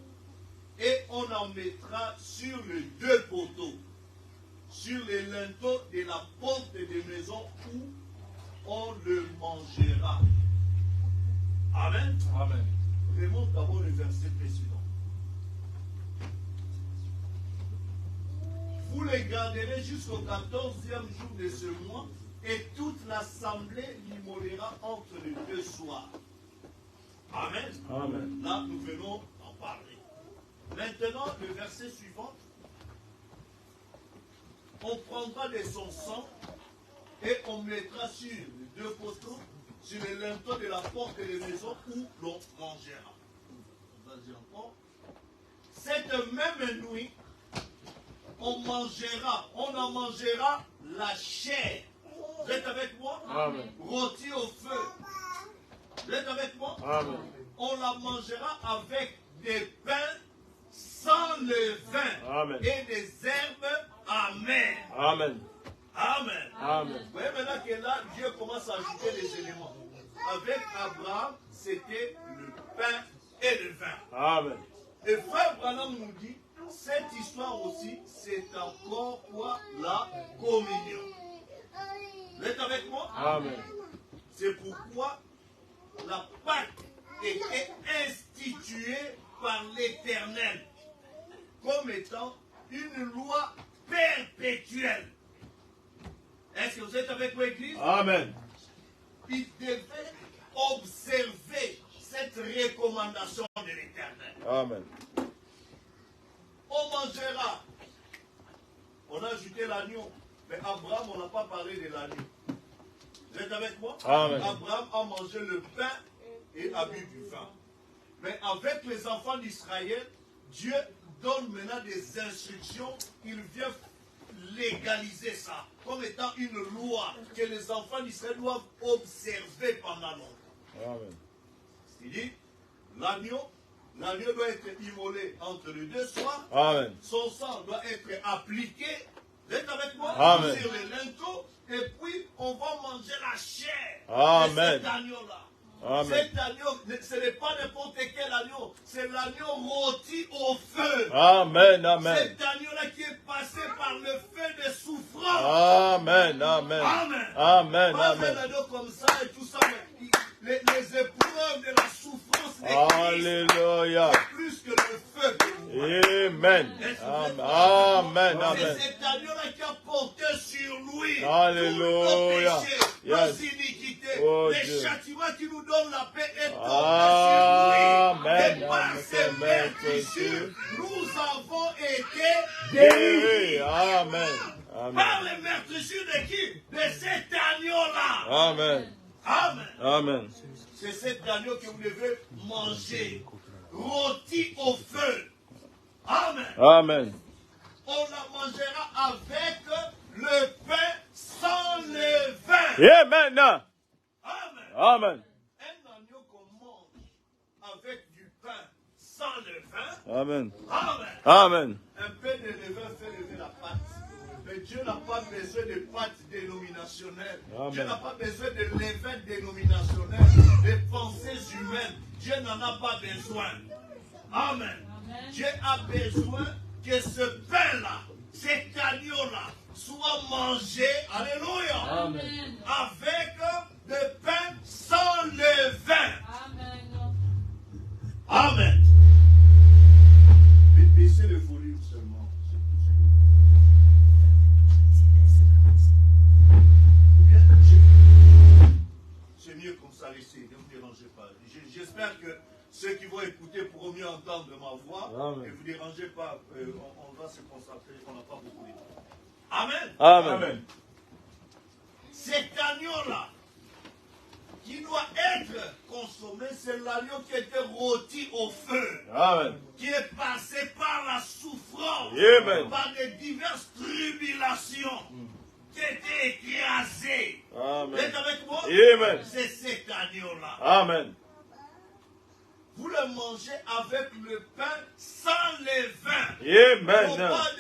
et on en mettra sur les deux poteaux, sur les linteaux de la porte des maisons où on le mangera. Amen. Amen. Remonte d'abord le verset précédent. Vous les garderez jusqu'au 14e jour de ce mois, et toute l'assemblée l'immolera entre les deux soirs. Amen. Amen. Là, nous venons en parler. Maintenant, le verset suivant. On prendra de son sang et on mettra sur les deux poteaux, sur les linteaux de la porte des maisons où l'on mangera. On va dire encore. Cette même nuit, on en mangera la chair. Vous êtes avec moi? Amen. Rôti au feu. Vous êtes avec moi? Amen. On la mangera avec des pains sans levain. Amen. Et des herbes amères. Amen. Amen. Amen. Vous voyez maintenant que là, Dieu commence à ajouter des éléments. Avec Abraham, c'était le pain et le vin. Amen. Et frère Branham nous dit, cette histoire aussi, c'est encore quoi? La communion. Vous êtes avec moi? Amen. C'est pourquoi la Pâque était instituée par l'Éternel comme étant une loi perpétuelle. Est-ce que vous êtes avec moi, Église? Amen. Il devait observer cette recommandation de l'Éternel. Amen. On mangera. On a ajouté l'agneau. Mais Abraham, on n'a pas parlé de l'agneau. Vous êtes avec moi? Amen. Abraham a mangé le pain et a bu du vin. Mais avec les enfants d'Israël, Dieu donne maintenant des instructions. Il vient légaliser ça comme étant une loi que les enfants d'Israël doivent observer pendant longtemps. Amen. Il dit, l'agneau doit être immolé entre les deux soirs. Amen. Son sang doit être appliqué. Vous êtes avec moi? Amen. Sur les linteaux. Et puis, on va manger la chair Amen. de cet agneau-là. Amen. Cet agneau, ce n'est pas n'importe quel agneau. C'est l'agneau rôti au feu. Amen. Amen. Cet agneau-là qui est passé par le feu de souffrance. Amen. Amen. Amen. Amen. Pas un Amen. agneau comme ça et tout ça. Mais les épreuves de la souffrance de Christ, Alléluia. c'est plus que le feu que nous voyons. Amen. Amen. Amen. C'est cet agneau-là qui a porté sur lui Alléluia. tous nos péchés, nos Yes. iniquités, Oh, les Dieu. châtiments qui nous donnent la paix est tombé Amen. sur lui. Et par Amen. ses Amen. meurtrissures, nous avons été Guéri. guéris. Amen. Par Amen. les meurtrissures de qui? De cet agneau-là. Amen. Amen. Amen. C'est cet agneau que vous devez manger, rôti au feu. Amen. Amen. On la mangera avec le pain sans levain. Amen. Amen. Amen. Un agneau qu'on mange avec du pain sans levain. Amen. Amen. Amen. Un peu de levain fait lever la pâte. Mais Dieu n'a pas besoin de pâte dénominationnelle. Amen. Dieu n'a pas besoin de levain dénominationnel, de pensées humaines. Dieu n'en a pas besoin. Amen. Dieu a besoin que ce pain-là, cet agneau-là, soit mangé, alléluia, Amen. avec le pain sans levain. Amen. Amen. Baissez le volume seulement. C'est mieux comme ça, laissez, ne vous dérangez pas. J'espère que ceux qui vont écouter pourront mieux entendre ma voix. Amen. Ne vous dérangez pas, on va se concentrer, on n'a pas beaucoup de temps. Amen. Amen. Cet agneau-là, qui doit être consommé, c'est l'agneau qui a été rôti au feu. Amen. Qui est passé par la souffrance, Amen. par des diverses tribulations, qui a été écrasé. Vous Amen. êtes avec moi? Amen. C'est cet agneau-là. Amen. Vous le mangez avec le pain sans levain. Amen. Non pas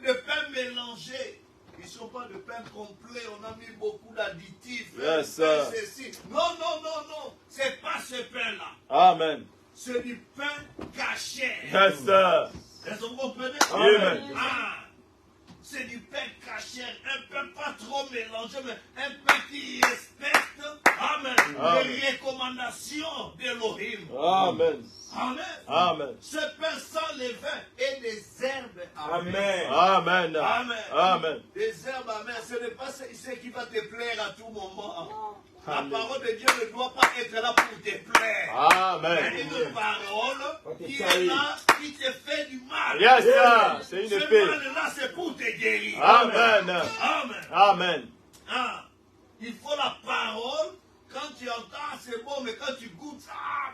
de pain mélangé. Ils ne sont pas de pain complet. On a mis beaucoup d'additifs. Yes, sir. Non, non, non, non. C'est pas ce pain-là. Amen. C'est du pain caché. Yes, sir. Est-ce que vous comprenez? Amen. Ah, c'est du pain caché. Un pain pas trop mélangé, mais un pain qui respecte amen, Amen. les recommandations d'Elohim. Amen. Amen. Amen. Ce pain sans levain et des herbes amères. Amen. Amen. Amen. Des herbes amères, ce n'est pas ce qui va te plaire à tout moment. La Amen. parole de Dieu ne doit pas être là pour te plaire. Amen. C'est une parole qui est là, qui te fait du mal. Yes, sir. C'est une Ce épée. mal-là, c'est pour te guérir. Amen. Amen. Amen. Ah, il faut la parole. Quand tu entends, c'est bon, mais quand tu goûtes,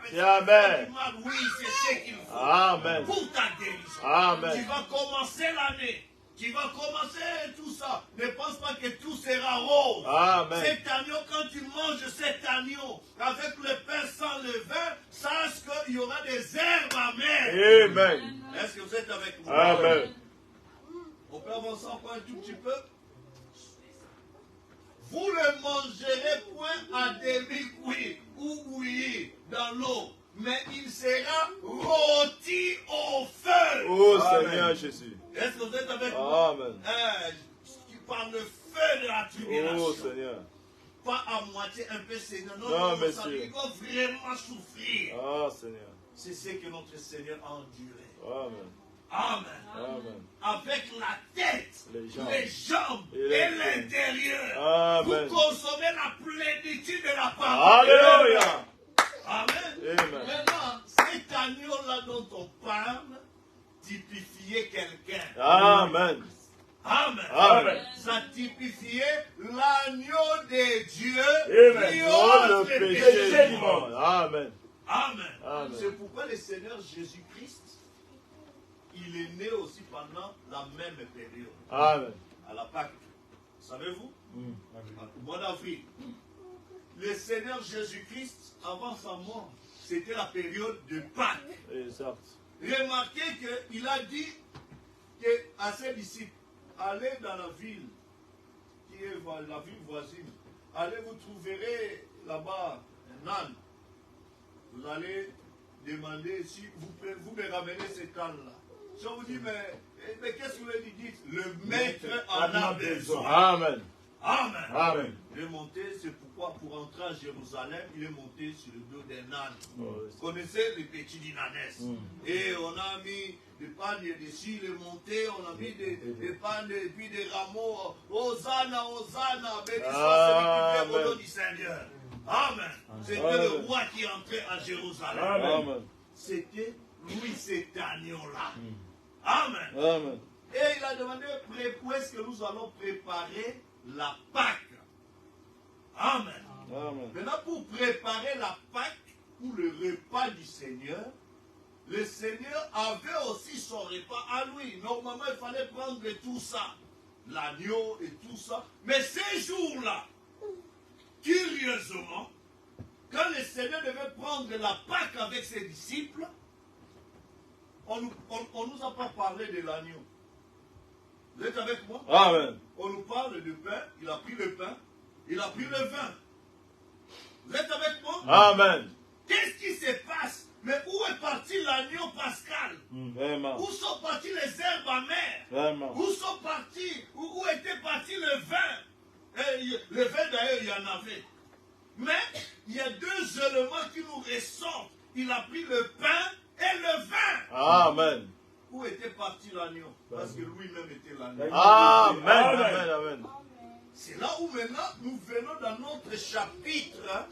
mais Et ça amen. fait du mal. Oui, c'est ce qu'il faut. Amen. Pour ta guérison. Amen. Tu vas commencer l'année. Tu vas commencer tout ça. Ne pense pas que tout sera rose. Amen. Cet agneau, quand tu manges cet agneau, avec le pain sans levain, sache qu'il y aura des herbes amères. Amen. Est-ce que vous êtes avec moi? Amen. On peut avancer encore un tout petit peu. Vous ne mangerez point à demi-cuit ou bouilli dans l'eau, mais il sera rôti au feu. Oh Amen. Seigneur Jésus. Est-ce que vous êtes avec moi? Amen. Par le feu de la tribulation. Oh Seigneur. Pas à moitié un peu Seigneur. Non, Non, non, monsieur. ça, il va vraiment souffrir. Ah Seigneur. C'est ce que notre Seigneur a enduré. Amen. Amen. Amen. Avec la tête, Les jambes. jambes Et et les l'intérieur. Amen. Vous consommez la plénitude de la parole. Alléluia. Amen. Amen. Maintenant, cet agneau-là dont on parle, typifiait quelqu'un. Amen. Amen. Amen. Ça typifiait l'agneau de Dieu Amen. qui Oh, le ôte le péché du du monde. Amen. Amen. Amen. C'est pourquoi le Seigneur Jésus-Christ, il est né aussi pendant la même période, Amen. à la Pâque. Savez-vous? Au mois d'avril. Le Seigneur Jésus-Christ, avant sa mort, c'était la période de Pâques. Exact. Remarquez qu'il a dit à ses disciples, allez dans la ville, qui est la ville voisine, allez, vous trouverez là-bas un âne. Vous allez demander si vous me ramenez cet âne-là. Si on vous dit, mais qu'est-ce que vous lui dites? Le maître en a besoin. Amen. Amen. Amen. Il est monté, c'est pourquoi pour entrer à Jérusalem, il est monté sur le dos d'un âne. Vous connaissez les petits d'Inanès. Et on a mis des pagnes dessus, il est monté, on a mis des pagnes et puis des rameaux. Hosanna, Hosanna, béni soit celui qui vient au nom du Seigneur. Amen. C'était le roi qui entrait à Jérusalem. Amen. C'était lui, cet agneau-là. Amen. Amen. Et il a demandé où est-ce que nous allons préparer la Pâque. Amen. Amen. Maintenant, pour préparer la Pâque, ou le repas du Seigneur, le Seigneur avait aussi son repas à lui. Normalement, il fallait prendre tout ça, l'agneau et tout ça. Mais ces jours-là, curieusement, quand le Seigneur devait prendre la Pâque avec ses disciples, on ne nous a pas parlé de l'agneau. Vous êtes avec moi? Amen. On nous parle de pain, il a pris le pain, il a pris le vin. Vous êtes avec moi? Amen. Qu'est-ce qui se passe? Mais où est parti l'agneau pascal? Vraiment. Où sont parties les herbes amères? Vraiment. Où sont partis? Où était parti le vin? Et le vin d'ailleurs, il y en avait. Mais il y a deux éléments qui nous ressortent. Il a pris le pain et le vin. Amen. Où était parti l'agneau? Parce que lui-même était l'agneau. Amen. Amen. Amen. C'est là où maintenant nous venons dans notre chapitre,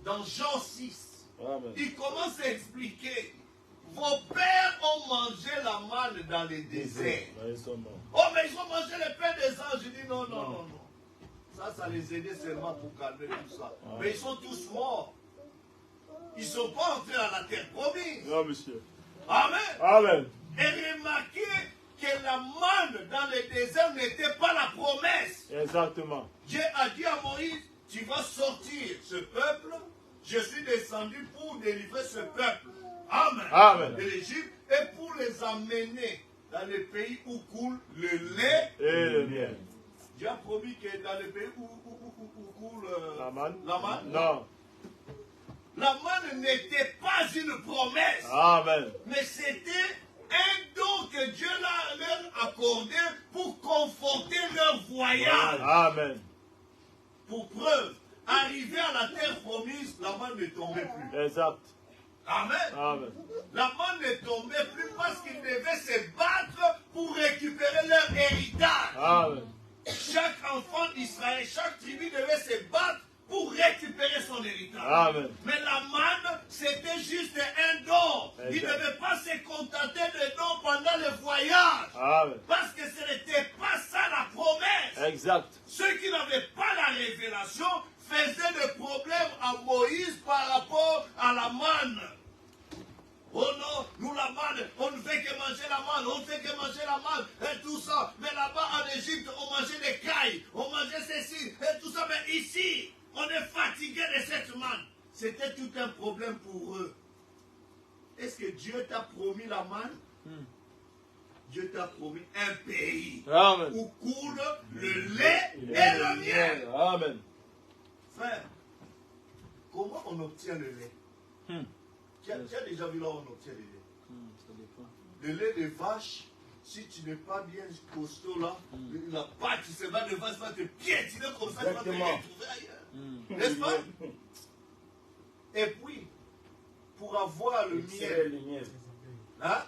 dans Jean 6. Amen. Il commence à expliquer. Vos pères ont mangé la manne dans les déserts. Oh, mais ils ont mangé le pain des anges. Je dis non, non, non, non. Ça les aidait seulement pour calmer tout ça. Mais ils sont tous morts. Ils ne sont pas entrés dans la terre promise. Non, monsieur. Amen. Amen. Et remarquez que la manne dans le désert n'était pas la promesse. Exactement. Dieu a dit à Moïse, tu vas sortir ce peuple. Je suis descendu pour délivrer ce peuple. Amen. Amen. De l'Égypte et pour les amener dans le pays où coule le lait Et le miel. Dieu a promis que dans le pays où coule La manne? la manne, Non. la manne n'était pas une promesse, Amen. mais c'était un don que Dieu leur accordé pour conforter leur voyage. Amen. Pour preuve, arrivé à la terre promise, la manne ne tombait plus. Exact. Amen. Amen. La manne ne tombait plus parce qu'ils devaient se battre pour récupérer leur héritage. Amen. Chaque enfant d'Israël, chaque tribu devait se battre pour récupérer son héritage. Amen. Mais la manne, c'était juste un don. Ils ne Exact. devaient pas se contenter de don pendant le voyage. Amen. Parce que ce n'était pas ça la promesse. Exact. Ceux qui n'avaient pas la révélation faisaient des problèmes à Moïse par rapport à la manne. Oh non, nous la manne, on ne fait que manger la manne, on ne fait que manger la manne, et tout ça. Mais là-bas en Égypte, on mangeait des cailles, on mangeait ceci, et tout ça. Mais ici, on est fatigué de cette manne. C'était tout un problème pour eux. Est-ce que Dieu t'a promis la manne? Dieu t'a promis un pays Amen. où coule le lait et le miel. Amen. Frère, comment on obtient le lait? Tu as déjà vu là où on obtient le lait? Ça dépend. Le lait de vache, si tu n'es pas bien costaud là, la pâte, se va de vache va te piétiner comme ça, tu vas te retrouver ailleurs. N'est-ce pas? Et puis, pour avoir le miel, hein?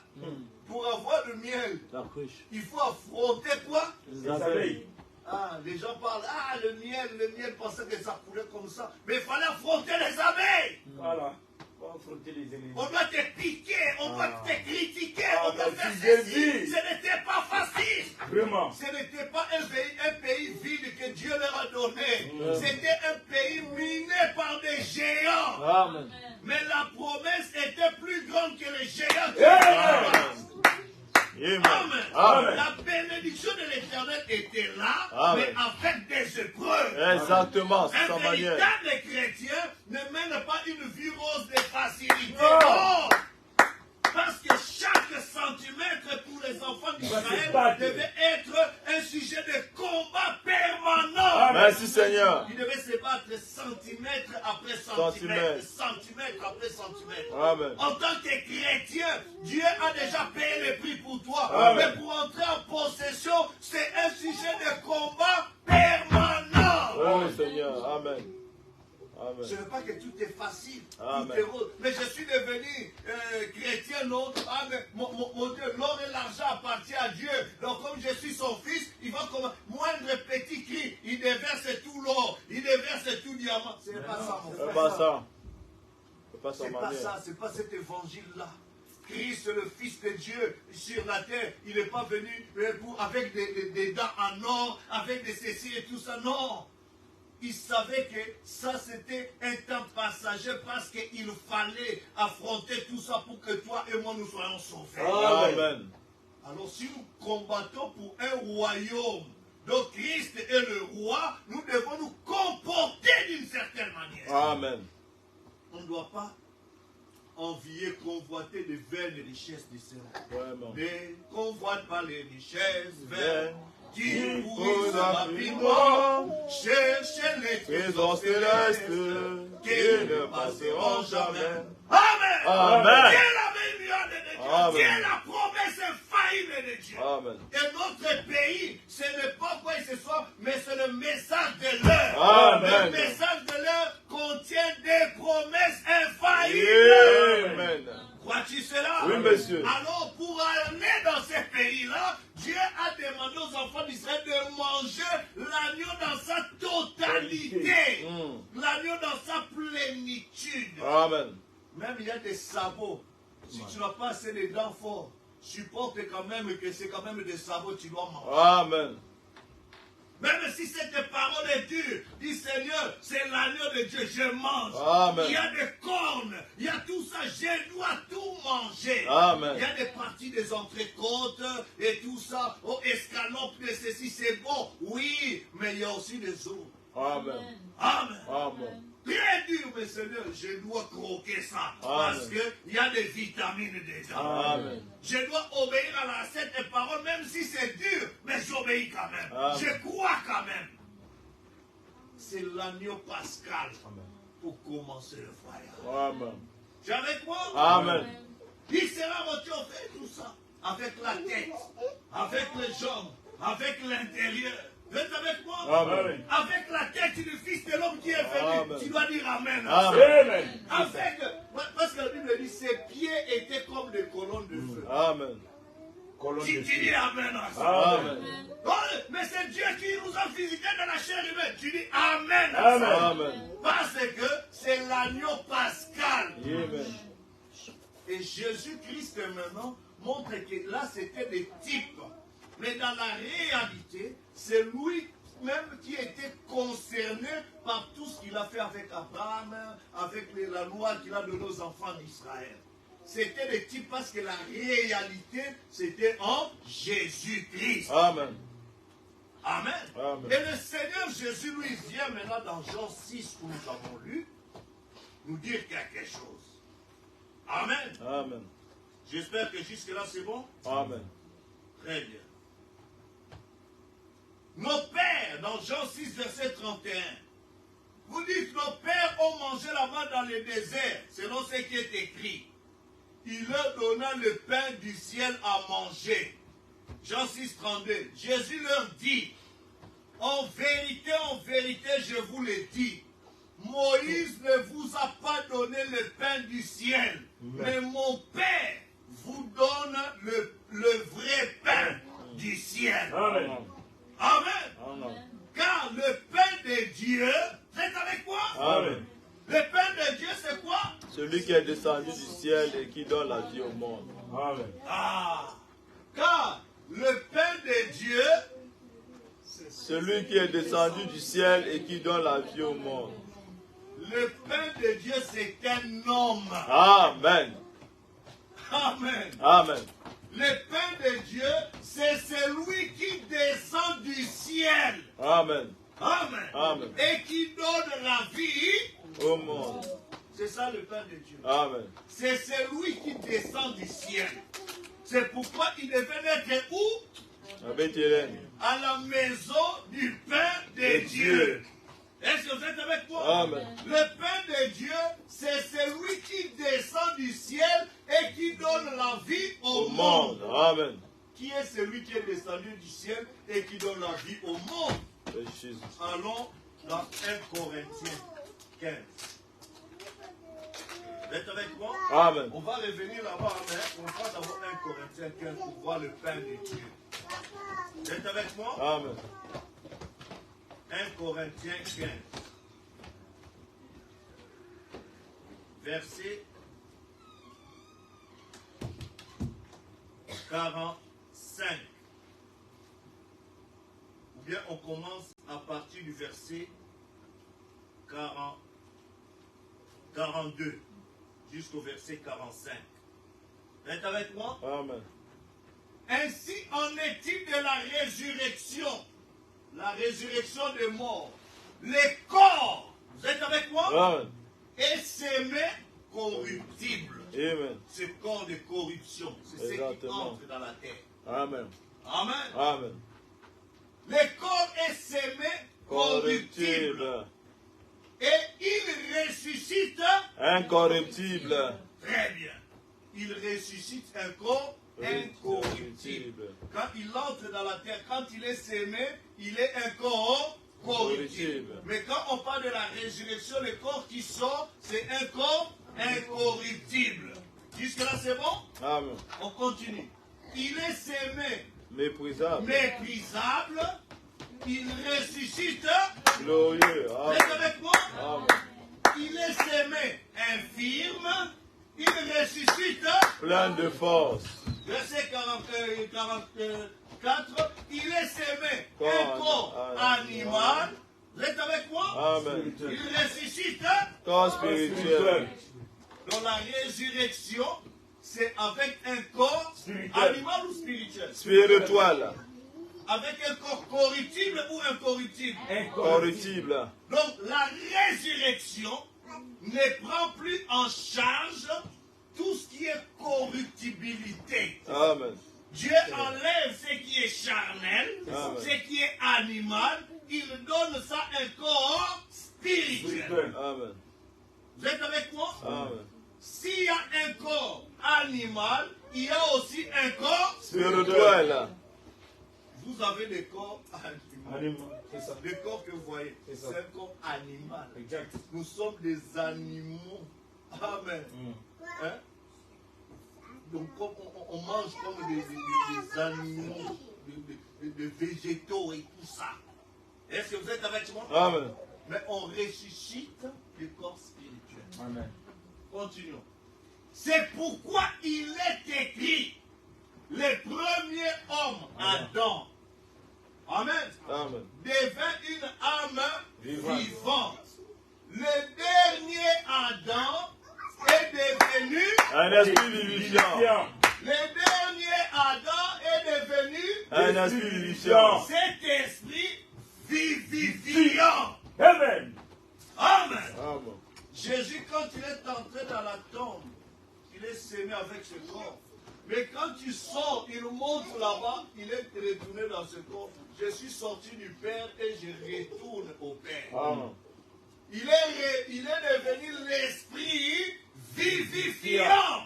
Pour avoir le miel, La couche. il faut affronter quoi? Les abeilles. Ah, les gens parlent, ah, le miel pensaient que ça coulait comme ça. Mais il fallait affronter les abeilles. Voilà. On va affronter les ennemis. On doit te piquer, on doit te critiquer, on doit mais faire si j'ai ceci. dit. Ce n'était pas facile. Vraiment. Ce n'était pas un pays vide que Dieu leur a donné. C'était un pays miné par des géants. Amen. Mais la promesse était plus grande que les géants. Amen. Amen. Amen. La bénédiction de l'Éternel était là, Amen. mais avec des épreuves. Exactement, c'est Un sa manière. véritable chrétien ne mène pas une vie rose de facilité. Non. Non. Parce que chaque centimètre pour les enfants se d'Israël battre. devait être un sujet de combat permanent. Merci Seigneur. Ils devaient se battre centimètre après centimètre, centimètre après centimètre. Amen. En tant que chrétien, Dieu a déjà payé le prix pour toi. Amen. Mais pour entrer en possession, c'est un sujet de combat permanent. Oh Seigneur. Amen. Amen. Je ne veux pas que tout est facile, Amen. tout est rose. Mais je suis devenu chrétien, non? Ah, mais mon Dieu, l'or et l'argent appartient à Dieu. Donc comme je suis son fils, il va comme moindre petit cri, il déverse tout l'or, il déverse tout diamant. Ce n'est pas ça, mon frère. C'est pas ça. C'est pas sa C'est pas manière. ça, c'est pas cet évangile-là. Christ, le Fils de Dieu, sur la terre, il n'est pas venu avec des dents en or, avec des ceci et tout ça. Non. Il savait que ça c'était un temps passager parce qu'il fallait affronter tout ça pour que toi et moi nous soyons sauvés. Amen. Alors si nous combattons pour un royaume, donc Christ est le roi, nous devons nous comporter d'une certaine manière. Amen. On ne doit pas envier, convoiter les vaines richesses de cela. Vraiment. Ne convoite pas les richesses Vaines vaines qui poussent poussent rapidement. rapidement. Cherchez les Trésors trésors célestes célestes qui ne passeront jamais. Amen. Amen. Dieu l'avait mis en de Dieu. Amen. Dieu la promesse infaillible de Dieu. Amen. Et notre pays, ce n'est pas quoi que ce soit, mais c'est le message de l'heure. Amen. Le message de l'heure contient des promesses infaillibles. Amen. Crois-tu cela? Oui, monsieur. Alors, pour aller dans ces pays-là, Dieu a demandé aux enfants d'Israël de manger l'agneau dans sa totalité. L'agneau dans sa plénitude. Amen. Même il y a des sabots. Si tu n'as pas assez de dents forts, supporte quand même que c'est quand même des sabots que tu dois manger. Amen. Même si cette parole est dure, dis Seigneur, c'est l'agneau de Dieu, je mange. Amen. Il y a des cornes, il y a tout ça, je dois tout manger. Amen. Il y a des parties des entrecôtes et tout ça. Oh, escalope de ceci, c'est bon. Oui, mais il y a aussi des autres. Amen. Amen. Amen. Très dur, mais Seigneur, je dois croquer ça. Parce qu'il y a des vitamines dedans. Amen. Je dois obéir à cette parole, même si c'est dur, mais j'obéis quand même. Amen. Je crois quand même. C'est l'agneau pascal pour commencer le voyage. Amen. Tu es avec moi? Amen. Il sera réchauffé tout ça. Avec la tête, avec les jambes, avec l'intérieur. Vous êtes avec moi? Amen. Avec la tête du Fils de l'homme qui est venu. Amen. Tu dois dire Amen. Amen. Avec, parce que la Bible dit, ses pieds étaient comme des colonnes de feu. Amen. Tu dis Amen. Amen. Oh, mais c'est Dieu qui nous a visités dans la chair humaine. Tu dis Amen. Amen. Parce que c'est l'agneau pascal. Amen. Et Jésus-Christ maintenant montre que là c'était des types. Mais dans la réalité, c'est lui-même qui était concerné par tout ce qu'il a fait avec Abraham, avec la loi qu'il a donnée aux enfants d'Israël. C'était des types parce que la réalité, c'était en Jésus-Christ. Amen. Amen. Amen. Et le Seigneur Jésus, lui, vient maintenant dans Jean 6, où nous avons lu, nous dire quelque chose. Amen. Amen. J'espère que jusque-là, c'est bon. Amen. Très bien. Nos pères, dans Jean 6, verset 31, vous dites, nos pères ont mangé là-bas dans le désert, selon ce qui est écrit. Il leur donna le pain du ciel à manger. Jean 6, 32. Jésus leur dit, en vérité, je vous le dis, Moïse ne vous a pas donné le pain du ciel, mais mon Père vous donne le vrai pain du ciel. Amen. Amen. Amen. Car le pain de Dieu, vous êtes avec moi? Amen. Le pain de Dieu, c'est quoi? Celui qui est descendu du ciel et qui donne la vie au monde. Amen. Ah, car le pain de Dieu, Celui qui est descendu du ciel et qui donne la vie au monde. le pain de Dieu, c'est un homme. Amen. Amen. Amen. Le pain de Dieu, c'est celui qui descend du ciel. Amen. Amen. Amen. Et qui donne la vie Au monde. C'est ça le pain de Dieu. Amen. C'est celui qui descend du ciel. C'est pourquoi il devait être où? À Bethléem. À la maison du pain de Dieu. Est-ce que vous êtes avec moi? Amen. Le pain de Dieu, c'est celui qui descend du ciel et qui donne la vie au monde. Amen. Qui est celui qui est descendu du ciel et qui donne la vie au monde? C'est Jésus. Allons dans 1 Corinthiens 15. Vous êtes avec moi? Amen. On va revenir là-bas, mais on va d'abord 1 Corinthiens 15 pour voir le pain de Dieu. Vous êtes avec moi? Amen. 1 Corinthiens 15. Verset 45. Ou bien on commence à partir du verset 42 jusqu'au verset 45. Vous êtes avec moi? Amen. Ainsi en est-il de la résurrection. La résurrection des morts. Les corps, vous êtes avec moi? Amen. Et s'aimer corruptible. Amen. Ce corps de corruption, c'est ce qui Exactement. entre dans la terre. Amen. Amen. Amen. Les corps est s'aimer corruptible. Corruptible. Et il ressuscite. Incorruptible. Très bien. Il ressuscite un corps incorruptible. Quand il entre dans la terre, quand il est sémé, il est un corps corruptible. Mais quand on parle de la résurrection, le corps qui sort, c'est un corps incorruptible. Jusque-là, c'est bon? Amen. On continue. Il est sémé, Méprisable. méprisable. Il ressuscite. Glorieux. Vous Amen. êtes avec moi? Amen. Il est sémé, infirme. Il ressuscite. Plein de force. Verset 4, il est sémé un corps animal. Vous êtes avec moi? Amen. Il ressuscite un Corps spirituel. dans la résurrection, c'est avec un corps animal ou spirituel? Spirituel. Avec un corps corruptible ou incorruptible? Corruptible. Donc la résurrection ne prend plus en charge tout ce qui est corruptibilité. Amen. Dieu enlève ce qui est charnel, Amen. ce qui est animal, il donne ça un corps spirituel. Amen. Vous êtes avec moi? Amen. S'il y a un corps animal, il y a aussi un corps Spirituel. Vous avez des corps animaux. C'est ça. Le corps que vous voyez, C'est c'est ça. un corps animal. Exact. Nous sommes des animaux. Amen. Hein? Donc comme on mange comme des animaux, des végétaux et tout ça. Est-ce que vous êtes avec moi? Amen. Mais on ressuscite le corps spirituel. Amen. Continuons. C'est pourquoi il est écrit, le premier homme, Adam, Amen, Amen. devint une âme Vivante. vivante. Le dernier Adam est devenu Un esprit vivifiant. le dernier Adam est devenu Un esprit vivifiant. cet esprit vivifiant. Amen. Amen. Amen. Jésus, quand il est entré dans la tombe, il est sémé avec ce corps. Mais quand tu sors, il monte là-bas, il est retourné dans ce corps. Je suis sorti du Père et je retourne au Père. Amen. Il est devenu l'esprit vivifiant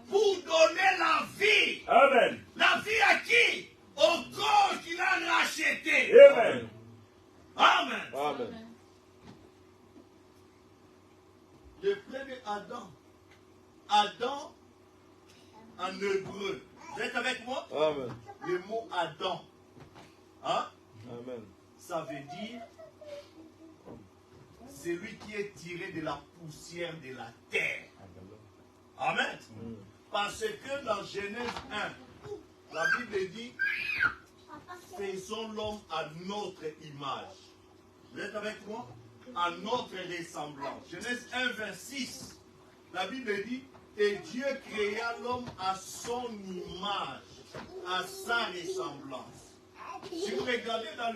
pour donner la vie. Amen. La vie à qui? Au corps qu'il a racheté. Amen. Amen. Amen. Le premier Adam. Adam en hébreu. Vous êtes avec moi? Amen. Le mot Adam. Hein? Amen. Ça veut dire celui qui est tiré de la poussière de la terre. Amen. Parce que dans Genèse 1, la Bible dit faisons l'homme à notre image. Vous êtes avec moi? À notre ressemblance. Genèse 1, 26. La Bible dit et Dieu créa l'homme à son image, à sa ressemblance. Si vous regardez dans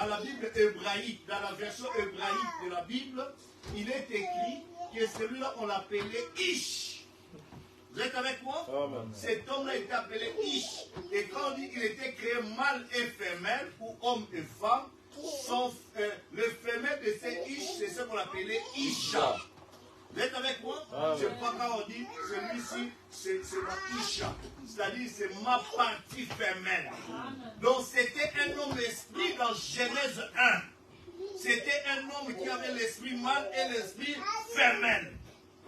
la Bible hébraïque, dans la version hébraïque de la Bible, il est écrit que celui-là, on l'appelait Ish. Vous êtes avec moi? Amen. Cet homme-là était appelé Ish. Et quand on dit qu'il était créé mâle et femelle, ou homme et femme, le femelle de ces Ish, c'est ce qu'on appelait Isha. Vous êtes avec moi? Amen. Je crois quand on dit celui-ci, c'est ma Isha. C'est-à-dire c'est ma partie femelle. Donc c'était un homme esprit dans Genèse 1. C'était un homme qui avait l'esprit mâle et l'esprit femelle.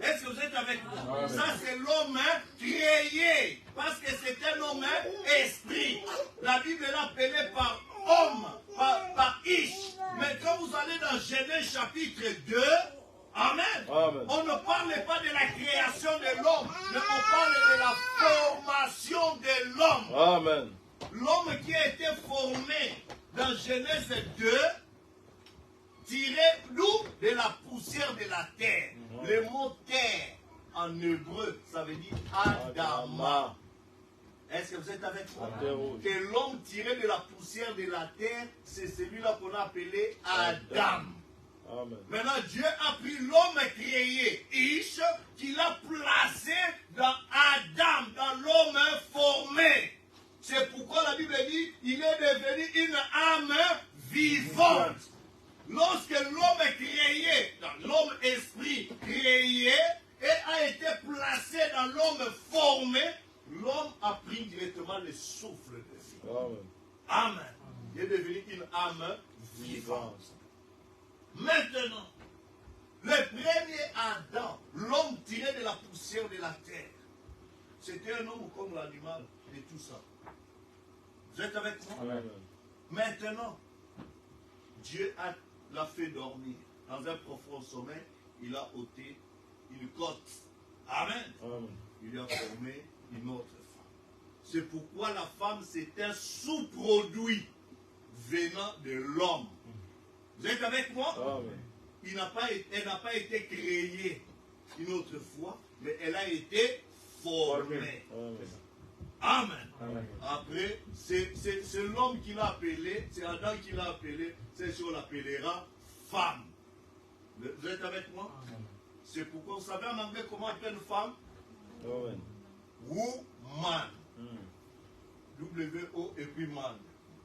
Est-ce que vous êtes avec moi? Amen. Ça c'est l'homme créé. Parce que c'est un homme esprit. La Bible l'appelait par homme, par Ish. Mais quand vous allez dans Genèse chapitre 2, Amen. Amen. On ne parle pas de la création de l'homme, mais on parle de la formation de l'homme. Amen. L'homme qui a été formé dans Genèse 2, tiré d'où? De la poussière de la terre. Le mot terre en hébreu, ça veut dire Adama. Est-ce que vous êtes avec moi? Que l'homme tiré de la poussière de la terre, c'est celui-là qu'on a appelé Adam. Amen. Maintenant, Dieu a pris l'homme créé, Ish, qu'il a placé dans Adam, dans l'homme formé. C'est pourquoi la Bible dit, il est devenu une âme vivante. Lorsque l'homme est créé, dans l'homme esprit créé, et a été placé dans l'homme formé, l'homme a pris directement le souffle de vie. Amen. Amen. Il est devenu une âme vivante. Maintenant, le premier Adam, l'homme tiré de la poussière de la terre, c'était un homme comme l'animal et tout ça. Vous êtes avec moi? Amen. Maintenant, Dieu l'a fait dormir. Dans un profond sommeil, il a ôté une côte. Amen. Amen. Il lui a formé une autre femme. C'est pourquoi la femme, c'est un sous-produit venant de l'homme. Vous êtes avec moi? Amen. Elle n'a pas été créée une autre fois, mais elle a été formée. Amen. Amen. Après, c'est l'homme qui l'a appelé, c'est Adam qui l'a appelé, c'est ce qu'on l'appellera femme. Vous êtes avec moi? C'est pourquoi, vous savez en anglais comment on appelle une femme? Amen. Woman. W-O et puis man.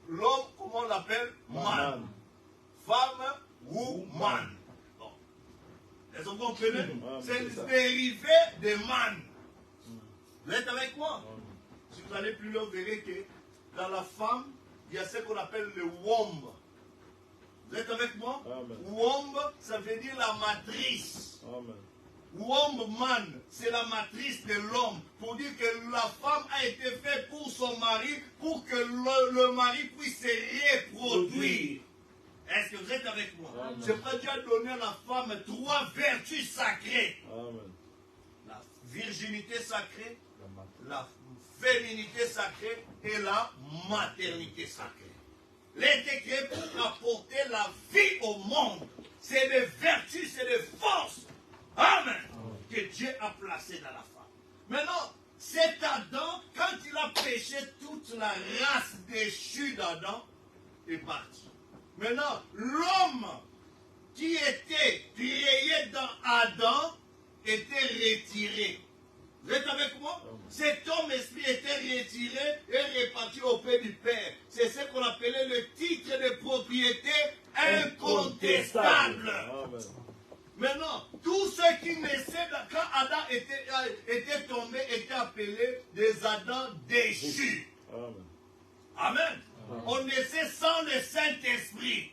L'homme, comment on l'appelle? Man. Femme, woman. Bon. Est-ce que vous comprenez? C'est le dérivé de man. Vous êtes avec moi? Si vous allez plus loin, vous verrez que dans la femme, il y a ce qu'on appelle le womb. Vous êtes avec moi? Amen. Womb, ça veut dire la matrice. Amen. Womb man, c'est la matrice de l'homme. Pour dire que la femme a été faite pour son mari, pour que le mari puisse se reproduire. Est-ce que vous êtes avec moi? C'est pourquoi Dieu a donné à la femme 3 vertus sacrées. Amen. La virginité sacrée, la féminité sacrée et la maternité sacrée. Elle a été créée pour apporter la vie au monde. C'est des vertus, c'est des forces. Amen. Que Dieu a placées dans la femme. Maintenant, cet Adam, quand il a péché, toute la race déchue d'Adam est partie. Maintenant, l'homme qui était créé dans Adam était retiré. Vous êtes avec moi? Cet homme esprit était retiré et réparti auprès du Père. C'est ce qu'on appelait le titre de propriété incontestable. Amen. Maintenant, tous ceux qui naissaient, quand Adam était tombé, étaient appelés des Adams déchus. Amen. Amen. On naissait sans le Saint-Esprit.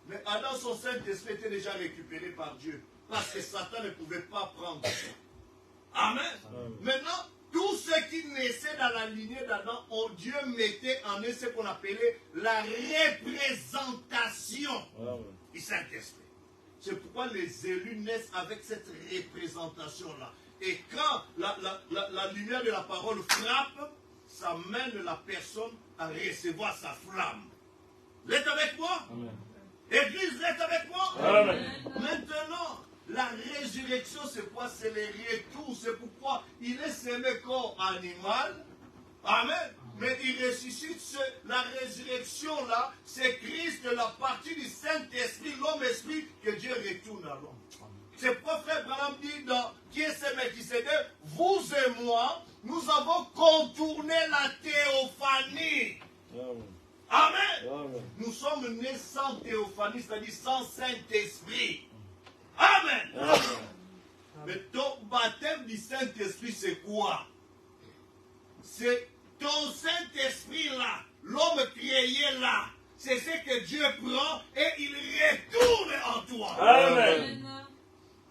Mais Adam, son Saint-Esprit était déjà récupéré par Dieu. Parce que Satan ne pouvait pas prendre. Amen. Maintenant, tous ceux qui naissaient dans la lignée d'Adam, Dieu mettait en eux ce qu'on appelait la représentation du Saint-Esprit. C'est pourquoi les élus naissent avec cette représentation-là. Et quand la lumière de la parole frappe, ça mène la personne à recevoir sa flamme. Vous êtes avec moi? Amen. Église, vous êtes avec moi? Amen. Maintenant, la résurrection, c'est quoi? C'est le retour. C'est pourquoi il est semé comme animal. Amen. Mais il ressuscite. La résurrection là, c'est Christ, la partie du Saint-Esprit, l'homme-esprit, que Dieu retourne à l'homme. C'est pourquoi frère Branham dit dans qui est ce Melchisédek, vous et moi, nous avons contourné la théophanie. Amen. Amen. Nous sommes nés sans théophanie, c'est-à-dire sans Saint-Esprit. Amen. Amen. Mais ton baptême du Saint-Esprit, c'est quoi? C'est ton Saint-Esprit là, l'homme créé là, c'est ce que Dieu prend et il retourne en toi. Amen.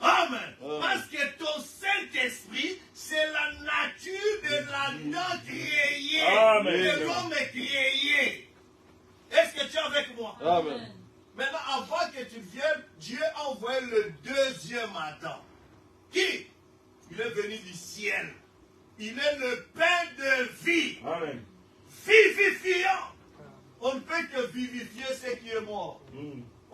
Amen. Parce que ton Saint-Esprit, c'est la nature de l'Adam créé, de l'homme créé. Est-ce que tu es avec moi? Amen. Maintenant, avant que tu viennes, Dieu a envoyé le deuxième Adam. Qui? Il est venu du ciel. Il est le pain de vie. Amen. Vivifiant. On ne peut que vivifier ce qui est mort.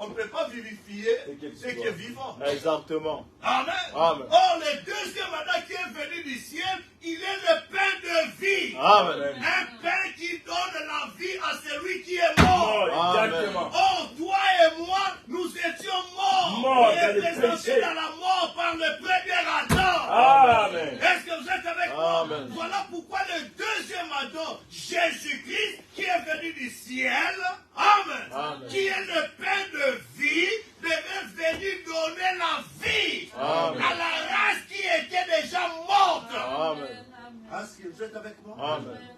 On ne peut pas vivifier ce qui est vivant. Exactement. Amen. Amen. Oh, le deuxième Adam qui est venu du ciel, il est le pain de vie. Amen. Un pain qui donne la vie à celui qui est mort. Exactement. Oh, toi et moi, nous étions morts. Représentés dans la mort par le premier Adam. Amen. Est-ce que vous êtes avec moi? Amen. Voilà pourquoi le deuxième Adam, Jésus-Christ, qui est venu du ciel, Amen, Amen. qui est le pain de vie, devait venir donner la vie Amen. à la race qui était déjà morte. Amen. Est-ce que vous êtes avec moi? Amen.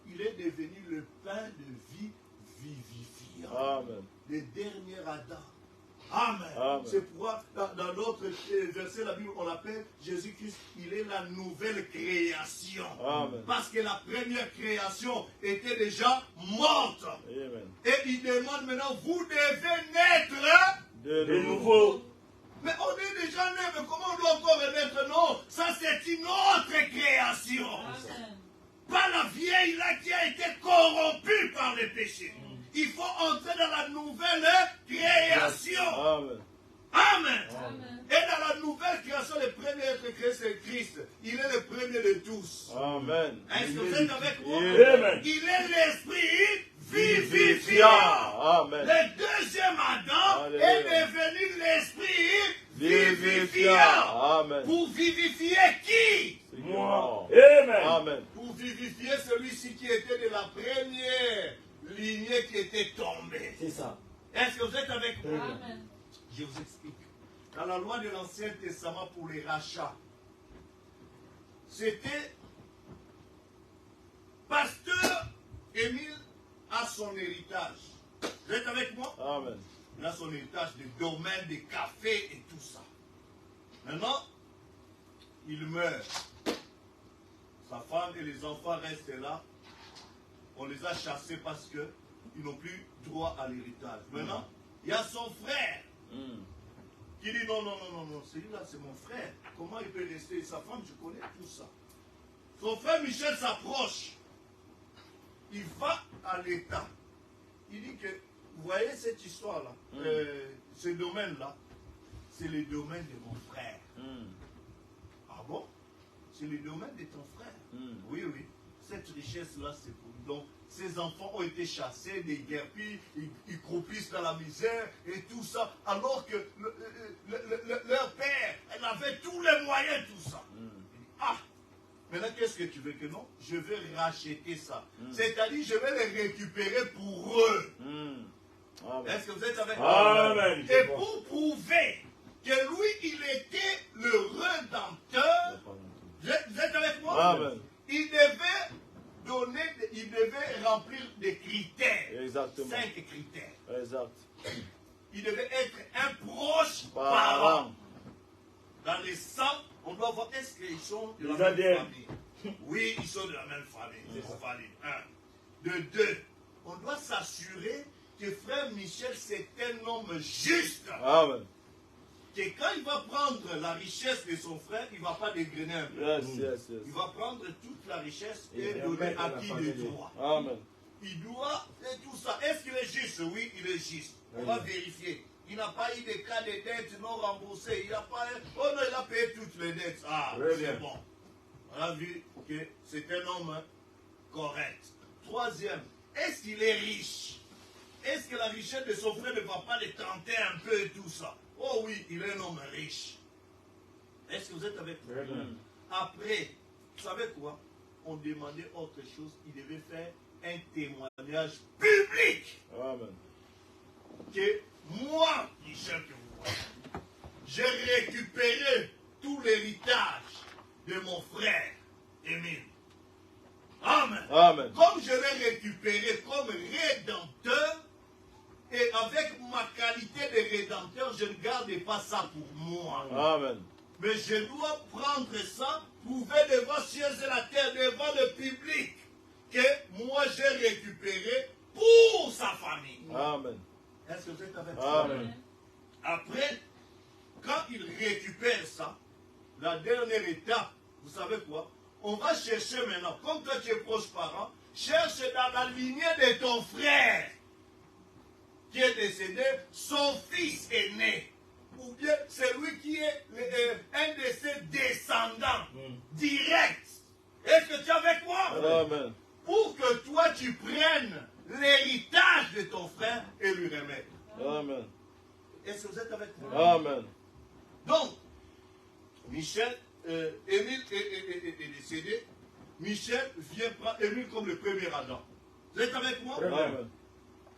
Il est devenu le pain de vie vivifiant. Amen. Le dernier Adam. Amen. Amen. C'est pourquoi dans l'autre verset de la Bible, on l'appelle Jésus-Christ, il est la nouvelle création. Amen. Parce que la première création était déjà morte. Amen. Et il demande maintenant, vous devez naître De nouveau. Mais on est déjà né, mais comment on doit encore renaître? Non, ça c'est une autre création. Amen. Pas qui a été corrompu par le péché. Il faut entrer dans la nouvelle création. Amen. Amen. Amen. Et dans la nouvelle création, le premier être créé, c'est Christ. Il est le premier de tous. Amen. Est-ce que vous êtes avec moi? Amen. Il est l'esprit vivifiant. Amen. Le deuxième Adam Alléluia. est devenu l'esprit vivifiant. Amen. Pour vivifier qui? Moi. Amen. Amen. Pour vivifier celui-ci qui était de la première lignée qui était tombée. C'est ça. Est-ce que vous êtes avec moi? Amen. Je vous explique. Dans la loi de l'Ancien Testament pour les rachats, c'était Pasteur Émile a son héritage. Vous êtes avec moi? Amen. Il a son héritage de domaine, de café et tout ça. Maintenant, il meurt. Sa femme et les enfants restent là. On les a chassés parce qu'ils n'ont plus droit à l'héritage. Maintenant, il y a son frère qui dit non, celui-là c'est mon frère. Comment il peut rester? Sa femme, je connais tout ça. Son frère Michel s'approche. Il va à l'État. Il dit que, vous voyez cette histoire-là, ce domaine-là, c'est le domaine de mon frère. Ah bon? C'est le domaine de ton frère. Oui. Cette richesse-là, c'est pour lui. Donc, ses enfants ont été chassés, déguerpis, ils croupissent dans la misère et tout ça, alors que leur père, elle avait tous les moyens, tout ça. Il dit, ah, maintenant qu'est-ce que tu veux que non? Je vais racheter ça. C'est-à-dire, je vais les récupérer pour eux. Est-ce que vous êtes avec moi? Amen. Et pour prouver que lui, il était le rédempteur, vous êtes avec moi? Amen. Il devait remplir des critères. Exactement. 5 critères. Exact. Il devait être un proche Parent. parent. Dans les 100, on doit voir est-ce qu'ils sont de la Les même ADN. famille. Oui, ils sont de la même famille. C'est valide. 1. De 2, on doit s'assurer que frère Michel, c'est un homme juste. Amen. Que quand il va prendre la richesse de son frère, il ne va pas dégrainer un peu. Yes. Il va prendre toute la richesse Et et donner remettre à à la qui famille. de droit. Amen. Il doit faire tout ça. Est-ce qu'il est juste? Oui, il est juste. On va vérifier. Il n'a pas eu de cas de dettes non remboursées. Il n'a pas. Oh non, il a payé toutes les dettes. Ah, Très c'est bien. bon. On a vu que c'est un homme correct. Troisième, est-ce qu'il est riche? Est-ce que la richesse de son frère ne va pas le tenter un peu et tout ça? Oh oui, il est un homme riche. Est-ce que vous êtes avec moi? Après, vous savez quoi? On demandait autre chose. Il devait faire un témoignage public. Amen. Que moi, Michel, que vous voyez, j'ai récupéré tout l'héritage de mon frère Émile. Amen. Amen. Comme je l'ai récupéré comme rédempteur, et avec ma qualité de rédempteur, je ne garde pas ça pour moi. Amen. Mais je dois prendre ça, prouver devant cieux et la terre, devant le public, que moi j'ai récupéré pour sa famille. Amen. Est-ce que vous êtes avec moi? Amen. Après, quand il récupère ça, la dernière étape, vous savez quoi? On va chercher maintenant, comme toi tu es proche parent, cherche dans la lignée de ton frère qui est décédé, son fils est né. Ou bien celui qui est un de ses descendants direct. Est-ce que tu es avec moi? Amen. Pour que toi tu prennes l'héritage de ton frère et lui remettre. Amen. Est-ce que vous êtes avec moi? Amen. Donc, Michel, Émile est décédé. Michel vient prendre Émile comme le premier Adam. Vous êtes avec moi? Amen.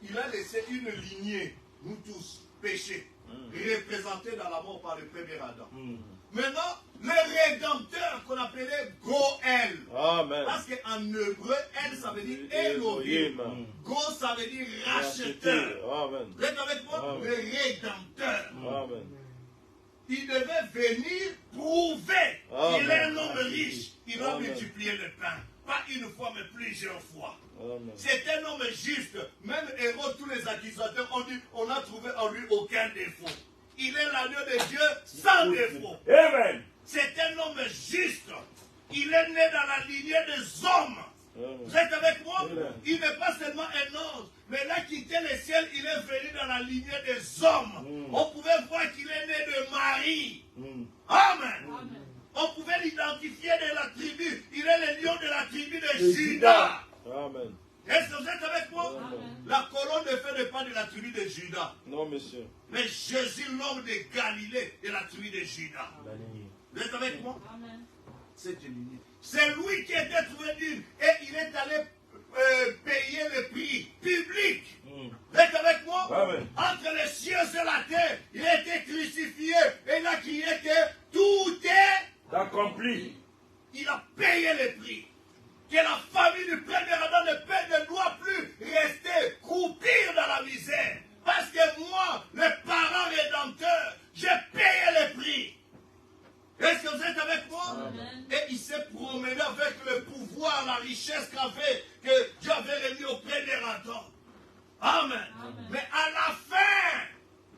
Il a laissé une lignée, nous tous, péchés, représentés dans la mort par le premier Adam. Maintenant, le rédempteur qu'on appelait Goël. Amen. Parce qu'en hébreu, El, ça veut dire Elohim. Go, ça veut dire racheteur. Amen. Vous êtes avec moi? Amen. Le rédempteur. Amen. Il devait venir prouver Amen. qu'il est un homme riche. Il a Amen. multiplié le pain. Pas une fois, mais plusieurs fois. Amen. C'est un homme juste. Même Hérode, tous les accusateurs ont dit, on n'a trouvé en lui aucun défaut. Il est l'agneau de Dieu sans défaut. Amen. C'est un homme juste. Il est né dans la lignée des hommes. Vous êtes avec moi? Il n'est pas seulement un ange, mais il a quitté le ciel, il est venu dans la lignée des hommes. On pouvait voir qu'il est né de Marie. Amen. On pouvait l'identifier de la tribu. Il est le lion de la tribu de Juda. Amen. Est-ce que vous êtes avec moi? Amen. La colonne de feu n'est pas de la tribu de Juda. Non, monsieur. Mais Jésus, l'homme de Galilée, de la tribu de Juda. Vous êtes avec moi? Amen. C'est une lignée. C'est lui qui était trouvé digne. Et il est allé payer le prix public. Vous êtes avec moi? Amen. Entre les cieux et la terre, il a été crucifié. Et il a crié que tout est accompli. Il a payé le prix. Que la famille du premier Adam ne doit plus rester croupir dans la misère. Parce que moi, le parent rédempteur, j'ai payé le prix. Est-ce que vous êtes avec moi? Amen. Et il s'est promené avec le pouvoir, la richesse que Dieu avait remis au premier Adam. Amen. Amen. Mais à la fin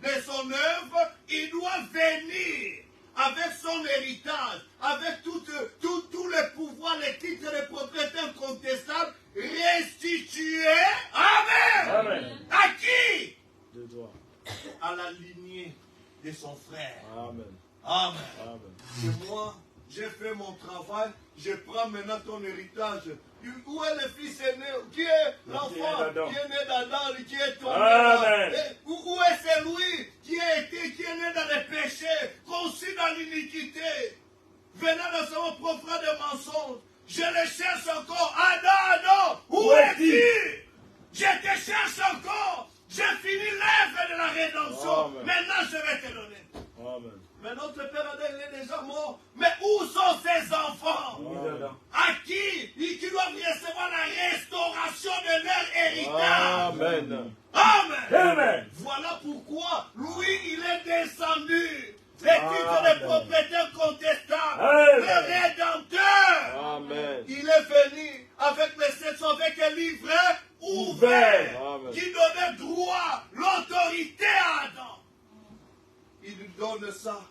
de son œuvre, il doit venir avec son héritage, avec tout le pouvoir, les titres de propriété incontestables, restitués. Amen. Amen. À qui? De toi. À la lignée de son frère. Amen. Amen. Amen. Et moi, j'ai fait mon travail, je prends maintenant ton héritage. Où est le fils aîné? Qui est l'enfant qui est né d'Adam, qui est tombé Amen. là? Où est celui qui est né dans les péchés, conçu dans l'iniquité, venant de son profond de mensonges? Je le cherche encore. Adam, où es-tu? Je te cherche encore. J'ai fini l'œuvre de la rédemption. Amen. Maintenant, je vais te donner. Amen. Mais notre Père Adam, il est déjà mort. Mais où sont ses enfants? Amen. À qui doivent recevoir la restauration de leur héritage? Amen. Amen. Amen. Voilà pourquoi lui, il est descendu. Les titres de propriété incontestables. Amen. Le Rédempteur. Amen. Il est venu avec les 700, avec un livre ouvert. Amen. Qui donnait droit, l'autorité à Adam. Il donne ça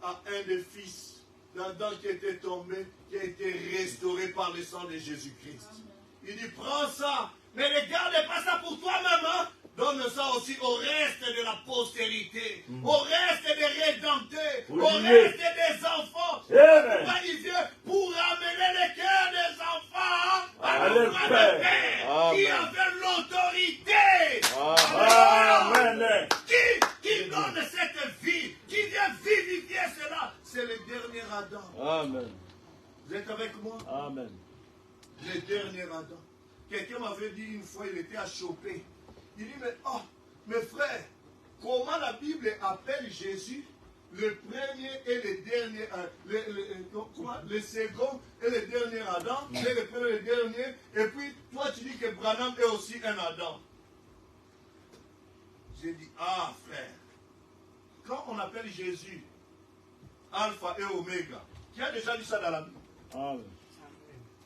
à un des fils d'Adam qui était tombé, qui a été restauré par le sang de Jésus-Christ. Il dit, prends ça, mais ne garde pas ça pour toi-même, hein. Donne ça aussi au reste de la postérité, au reste des rédempteurs, au reste des enfants. Pourquoi il vient? Pour ramener le cœur des enfants à leur Père qui avait l'autorité. Amen. Qui donne cette vie, qui vient vivifier cela, c'est le dernier Adam. Amen. Vous êtes avec moi? Amen. Le dernier Adam. Quelqu'un m'avait dit une fois, il était à choper. Il dit, mais oh, mes frères, comment la Bible appelle Jésus le premier et le dernier, le second et le dernier Adam, et le premier et le dernier, et puis toi tu dis que Branham est aussi un Adam. J'ai dit, ah frère, quand on appelle Jésus Alpha et Oméga, qui a déjà dit ça dans la Bible? Amen.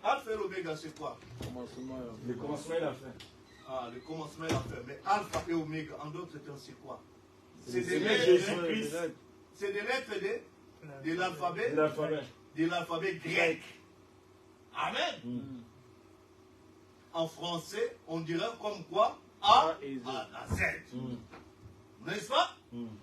Alpha et Oméga, c'est quoi? Le commencement et la fin. Ah, le commencement et la fin. Mais Alpha et Oméga, en d'autres termes, c'est quoi? C'est des Seigneur lettres, Jésus-Christ. c'est des lettres de l'alphabet, L'alphabet. de l'alphabet grec. Amen. En français, on dirait comme quoi? A à Z. N'est-ce pas?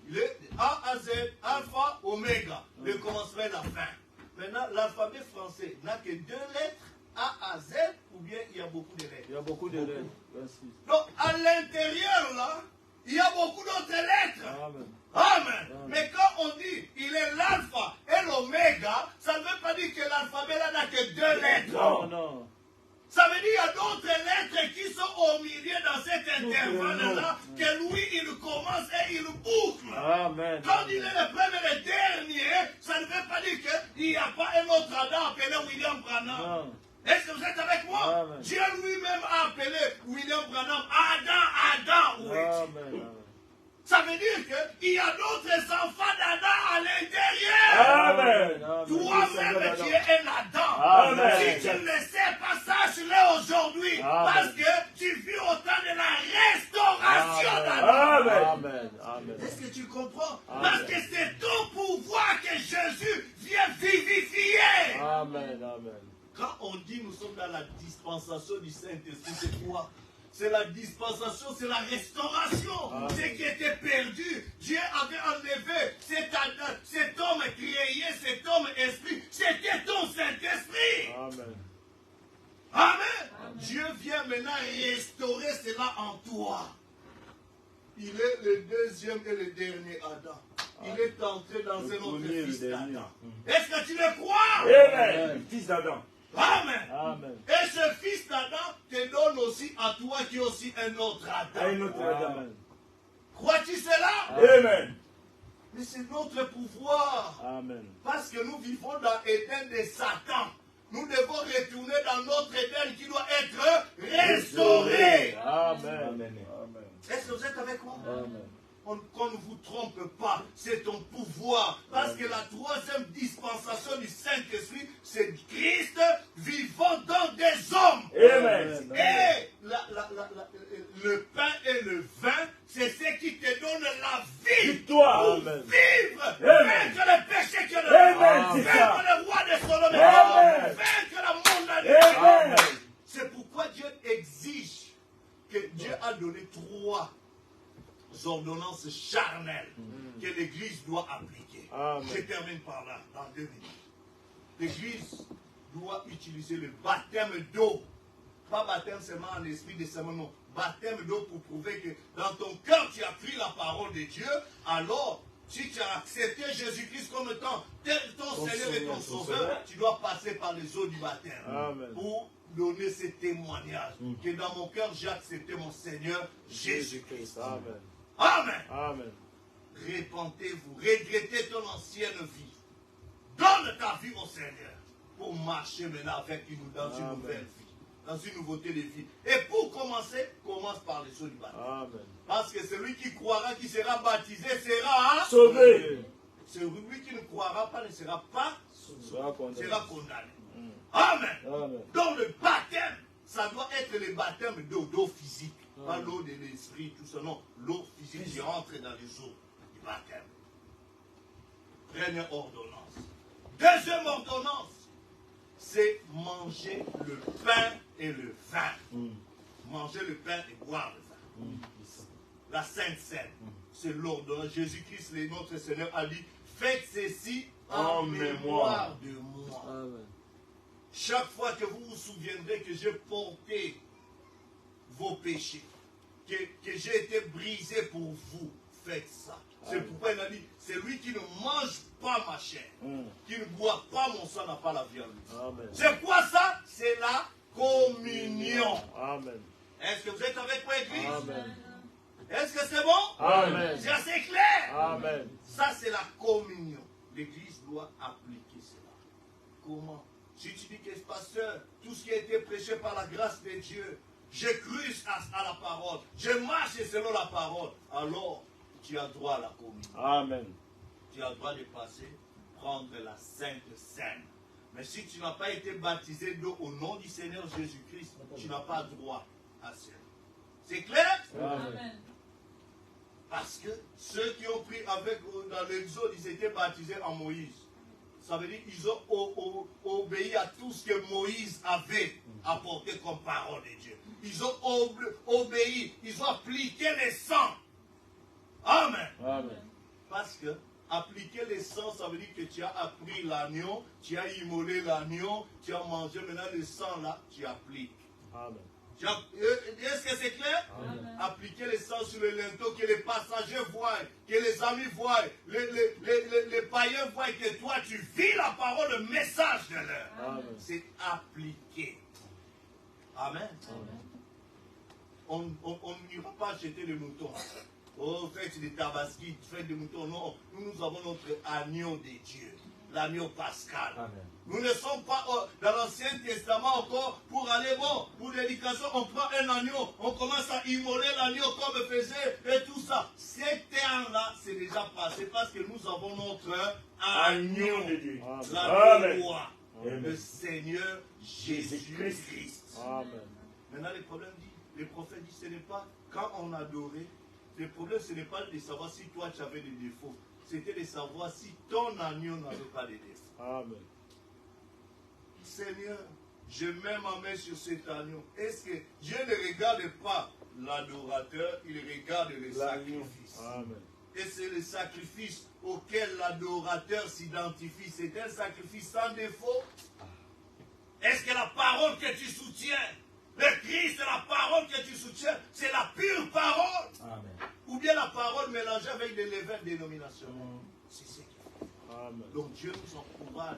Il est A à Z, Alpha, Oméga, le commencement et la fin. Maintenant, l'alphabet français n'a que 2 lettres, A à Z, ou bien il y a beaucoup de lettres? Il y a beaucoup de lettres. 26. Donc, à l'intérieur, là, il y a beaucoup d'autres lettres. Amen. Amen. Mais quand on dit il est l'alpha et l'oméga, ça ne veut pas dire que l'alphabet là n'a que 2 lettres. Non, non. Ça veut dire qu'il y a d'autres lettres qui sont au milieu dans cet intervalle-là, que lui, il commence et il boucle. Amen. Quand il est le premier et le dernier, ça ne veut pas dire qu'il n'y a pas un autre Adam appelé William Branham. Non. Est-ce que vous êtes avec moi? Amen. Dieu lui-même a appelé William Branham Adam. Où es-tu? Amen. Ça veut dire qu'il y a d'autres enfants d'Adam à l'intérieur. Amen. Toi-même, tu es un Adam. Amen. Si tu ne le sais pas, sache-le aujourd'hui. Amen. Parce que tu vis au temps de la restauration d'Adam. Amen. Amen. Amen. Est-ce que tu comprends? Amen. Parce que c'est ton pouvoir que Jésus vient vivifier. Amen. Amen. Quand Quand on dit nous sommes dans la dispensation du Saint-Esprit, c'est quoi? C'est la dispensation, c'est la restauration. Ce qui était perdu, Dieu avait enlevé cet homme créé, cet homme esprit. C'était ton Saint-Esprit. Amen. Amen. Dieu vient maintenant restaurer cela en toi. Il est le deuxième et le dernier Adam. Il est entré dans un autre fils d'Adam. Est-ce que tu le crois? Amen. Fils d'Adam. Amen. Amen. Et ce fils d'Adam te donne aussi à toi qui est aussi un autre Adam. Un autre Adam. Amen. Crois-tu cela? Amen. Mais c'est notre pouvoir. Amen. Parce que nous vivons dans l'Éden de Satan. Nous devons retourner dans notre Éden qui doit être restauré. Amen. Amen. Est-ce que vous êtes avec moi? Amen. Qu'on ne vous trompe pas, c'est ton pouvoir. Parce que la troisième dispensation du Saint-Esprit, c'est Christ vivant dans des hommes. Amen. Et le pain et le vin, c'est ce qui te donne la vie. Victoire. Amen. Vivre, Amen. vaincre le péché que Amen, c'est ça. vaincre le roi de Solomon, Amen. vaincre la mondaine. Amen. C'est pourquoi Dieu exige que Dieu a donné 3 ordonnances charnelles que l'Église doit appliquer. Amen. Je termine par là, dans 2 minutes. L'Église doit utiliser le baptême d'eau. Pas baptême seulement en esprit de seulement, non. Baptême d'eau pour prouver que dans ton cœur tu as pris la parole de Dieu. Alors, si tu as accepté Jésus-Christ comme étant ton Seigneur et ton Sauveur, tu dois passer par les eaux du baptême. Amen. Pour donner ce témoignage que dans mon cœur j'ai accepté mon Seigneur Jésus-Christ. Amen. Amen. Amen. Repentez-vous, regrettez ton ancienne vie. Donne ta vie au Seigneur pour marcher maintenant avec dans une Amen. nouvelle vie, dans une nouveauté de vie. Et pour commencer, commence par les eaux du baptême. Amen. Parce que celui qui croira, qui sera baptisé, sera Sauvé. celui qui ne croira pas ne sera pas Sera condamné. sera condamné. Amen. Amen. Donc le baptême, ça doit être le baptême d'eau physique. Pas l'eau de l'esprit, tout ça, non. L'eau physique qui rentre dans les eaux du baptême. Première ordonnance. Deuxième ordonnance, c'est manger le pain et le vin. Manger le pain et boire le vin. La Sainte Seine, c'est l'ordonnance. Jésus-Christ, notre Seigneur, a dit, faites ceci en mémoire de moi. Amen. Chaque fois que vous vous souviendrez que j'ai porté vos péchés, que j'ai été brisé pour vous, faites ça. C'est pourquoi il a dit, c'est lui qui ne mange pas ma chair, qui ne boit pas mon sang, n'a pas la vie en lui. Amen. C'est quoi ça? C'est la communion. Amen. Est-ce que vous êtes avec moi, Église? Amen. Est-ce que c'est bon? Amen. C'est assez clair? Amen. Ça, c'est la communion. L'Église doit appliquer cela. Comment? Si tu dis que, pasteur, tout ce qui a été prêché par la grâce de Dieu, j'ai cru à la parole, je marche selon la parole, alors tu as droit à la communion. Amen. Tu as droit de passer, prendre la Sainte Seine. Mais si tu n'as pas été baptisé d'eau au nom du Seigneur Jésus-Christ, tu n'as pas droit à cela. C'est clair? Amen. Parce que ceux qui ont pris avec dans l'Exode, ils étaient baptisés en Moïse. Ça veut dire qu'ils ont obéi à tout ce que Moïse avait apporté comme parole de Dieu. Ils ont obéi, ils ont appliqué les sangs. Amen. Amen. Parce que appliquer les sangs, ça veut dire que tu as appris l'agneau, tu as immolé l'agneau, tu as mangé maintenant le sang là, tu appliques. Amen. Est-ce que c'est clair? Amen. Appliquer les sangs sur le linteau, que les passagers voient, que les amis voient, les païens voient que toi tu vis la parole, le message de l'heure. Amen. C'est appliqué. Amen. On n'ira pas acheter des moutons. Oh, faites des tabaski, faites des moutons. Non, nous avons notre agneau de Dieu, l'agneau pascal. Amen. Nous ne sommes pas dans l'Ancien Testament encore pour aller pour l'éducation. On prend un agneau, on commence à immoler l'agneau comme faisait et tout ça. Ces termes-là, c'est déjà passé parce que nous avons notre agneau de Dieu. la Amen. loi, Amen. le Seigneur Jésus-Christ. Amen. Maintenant, les prophètes disent, ce n'est pas quand on adorait, le problème, ce n'est pas de savoir si toi tu avais des défauts, c'était de savoir si ton agneau n'avait pas de défauts. Amen. Seigneur, je mets ma main sur cet agneau. Est-ce que Dieu ne regarde pas l'adorateur, il regarde le sacrifice. Amen. Et c'est le sacrifice auquel l'adorateur s'identifie. C'est un sacrifice sans défaut. Est-ce que la parole que tu soutiens, le Christ, la parole que tu soutiens, c'est la pure parole? Amen. Ou bien la parole mélangée avec des levains dénominationnels? C'est ce qu'il faut. Amen. Donc Dieu nous encourage.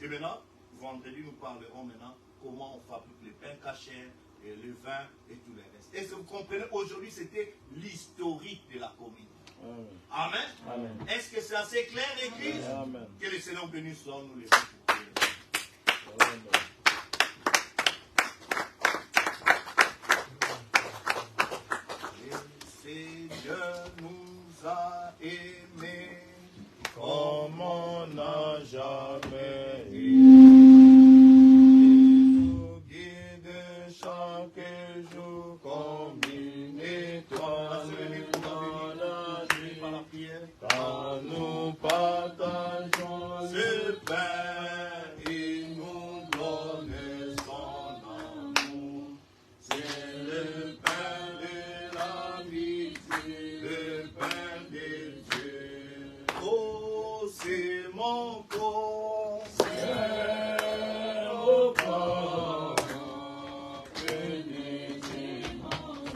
Et maintenant, vendredi, nous parlerons maintenant comment on fabrique les pains cachers, et le vin et tout le reste. Et si vous comprenez, aujourd'hui, c'était l'historique de la communion. Amen. Amen. Est-ce que c'est assez clair, l'Église? Amen. Que le Seigneur bénisse soit nous les mains pour prier. Le Seigneur nous a aimés Comme on n'a jamais et nous guide chaque jour comme une étoile dans la nuit. par la prière. Quand nous partageons Ce pain, il nous donne son amour. C'est le pain de la vie, le pain de Dieu. Oh, c'est mon corps. C'est mon corps.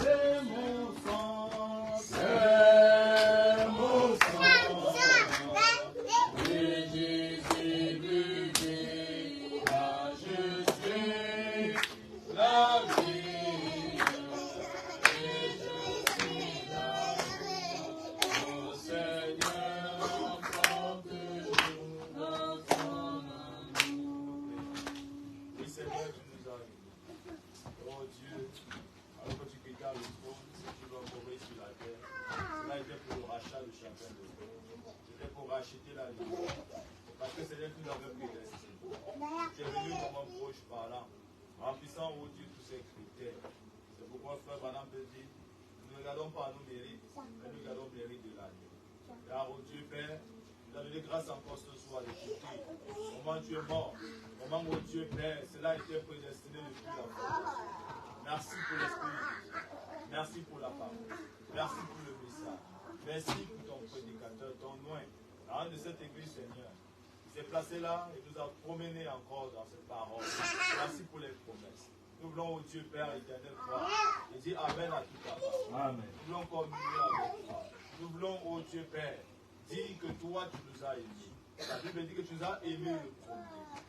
C'est mon sang. C'est mon sang. Et Jésus lui dit, là je suis la vie. Et je suis la vie. Au Seigneur, emporte toujours dans son amour. Oui, Seigneur, tu nous as aimés. Oh Dieu, alors que tu quittas le trône, tu vas mourir sur la terre. Cela était pour le rachat de chacun de nous. C'était pour racheter la vie. Parce que Seigneur, tu nous avais prédestiné. Tu es venu comme un proche parlant, remplissant, oh Dieu, tous ces critères. C'est pourquoi frère Branham peut dire, nous ne regardons pas nos mérites, mais nous regardons le mérite de l'année. Car, oh Dieu Père, nous as donné grâce encore ce soir d'écouter. Au moment où tu es mort, au moment où Dieu Père, cela a été prédestiné depuis la foi. Merci pour l'Esprit de Dieu. Merci pour la parole. Merci pour le message. Merci pour ton prédicateur, ton nom. La reine de cette église, Seigneur, il s'est placé là et nous a promené encore dans cette parole. Merci pour les promesses. Nous voulons, au Dieu Père éternel, croire et dire Amen à tout à l'heure. Amen. Nous voulons communier avec toi. Nous voulons, ô Dieu Père, dire que toi, tu nous as aimés. La Bible dit que tu nous as aimés le premier.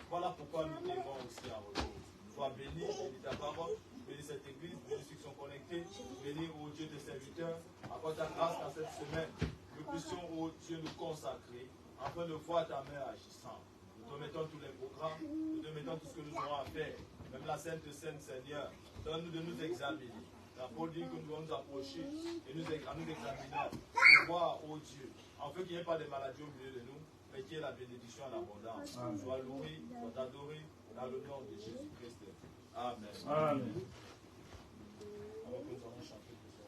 Voilà pourquoi nous t'aimons aussi en retour. Sois béni, bénis ta parole, bénis cette église, bénis ceux qui sont connectés, bénis, ô Dieu, tes serviteurs. Accorde ta grâce dans cette semaine. Nous puissions, ô Dieu, nous consacrer afin de voir ta main agissant. Nous te mettons tous les programmes, nous te mettons tout ce que nous aurons à faire. Même la Sainte Seigneur, donne-nous de nous examiner. La Paul dit que nous devons nous approcher et nous examiner pour voir, ô Dieu, afin qu'il n'y ait pas de maladies au milieu de nous, mais qu'il y ait la bénédiction en abondance. Sois loué, sois adoré, dans le nom de Jésus-Christ. Amen. Amen. Alors que nous allons chanter tout ça.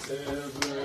C'est vrai.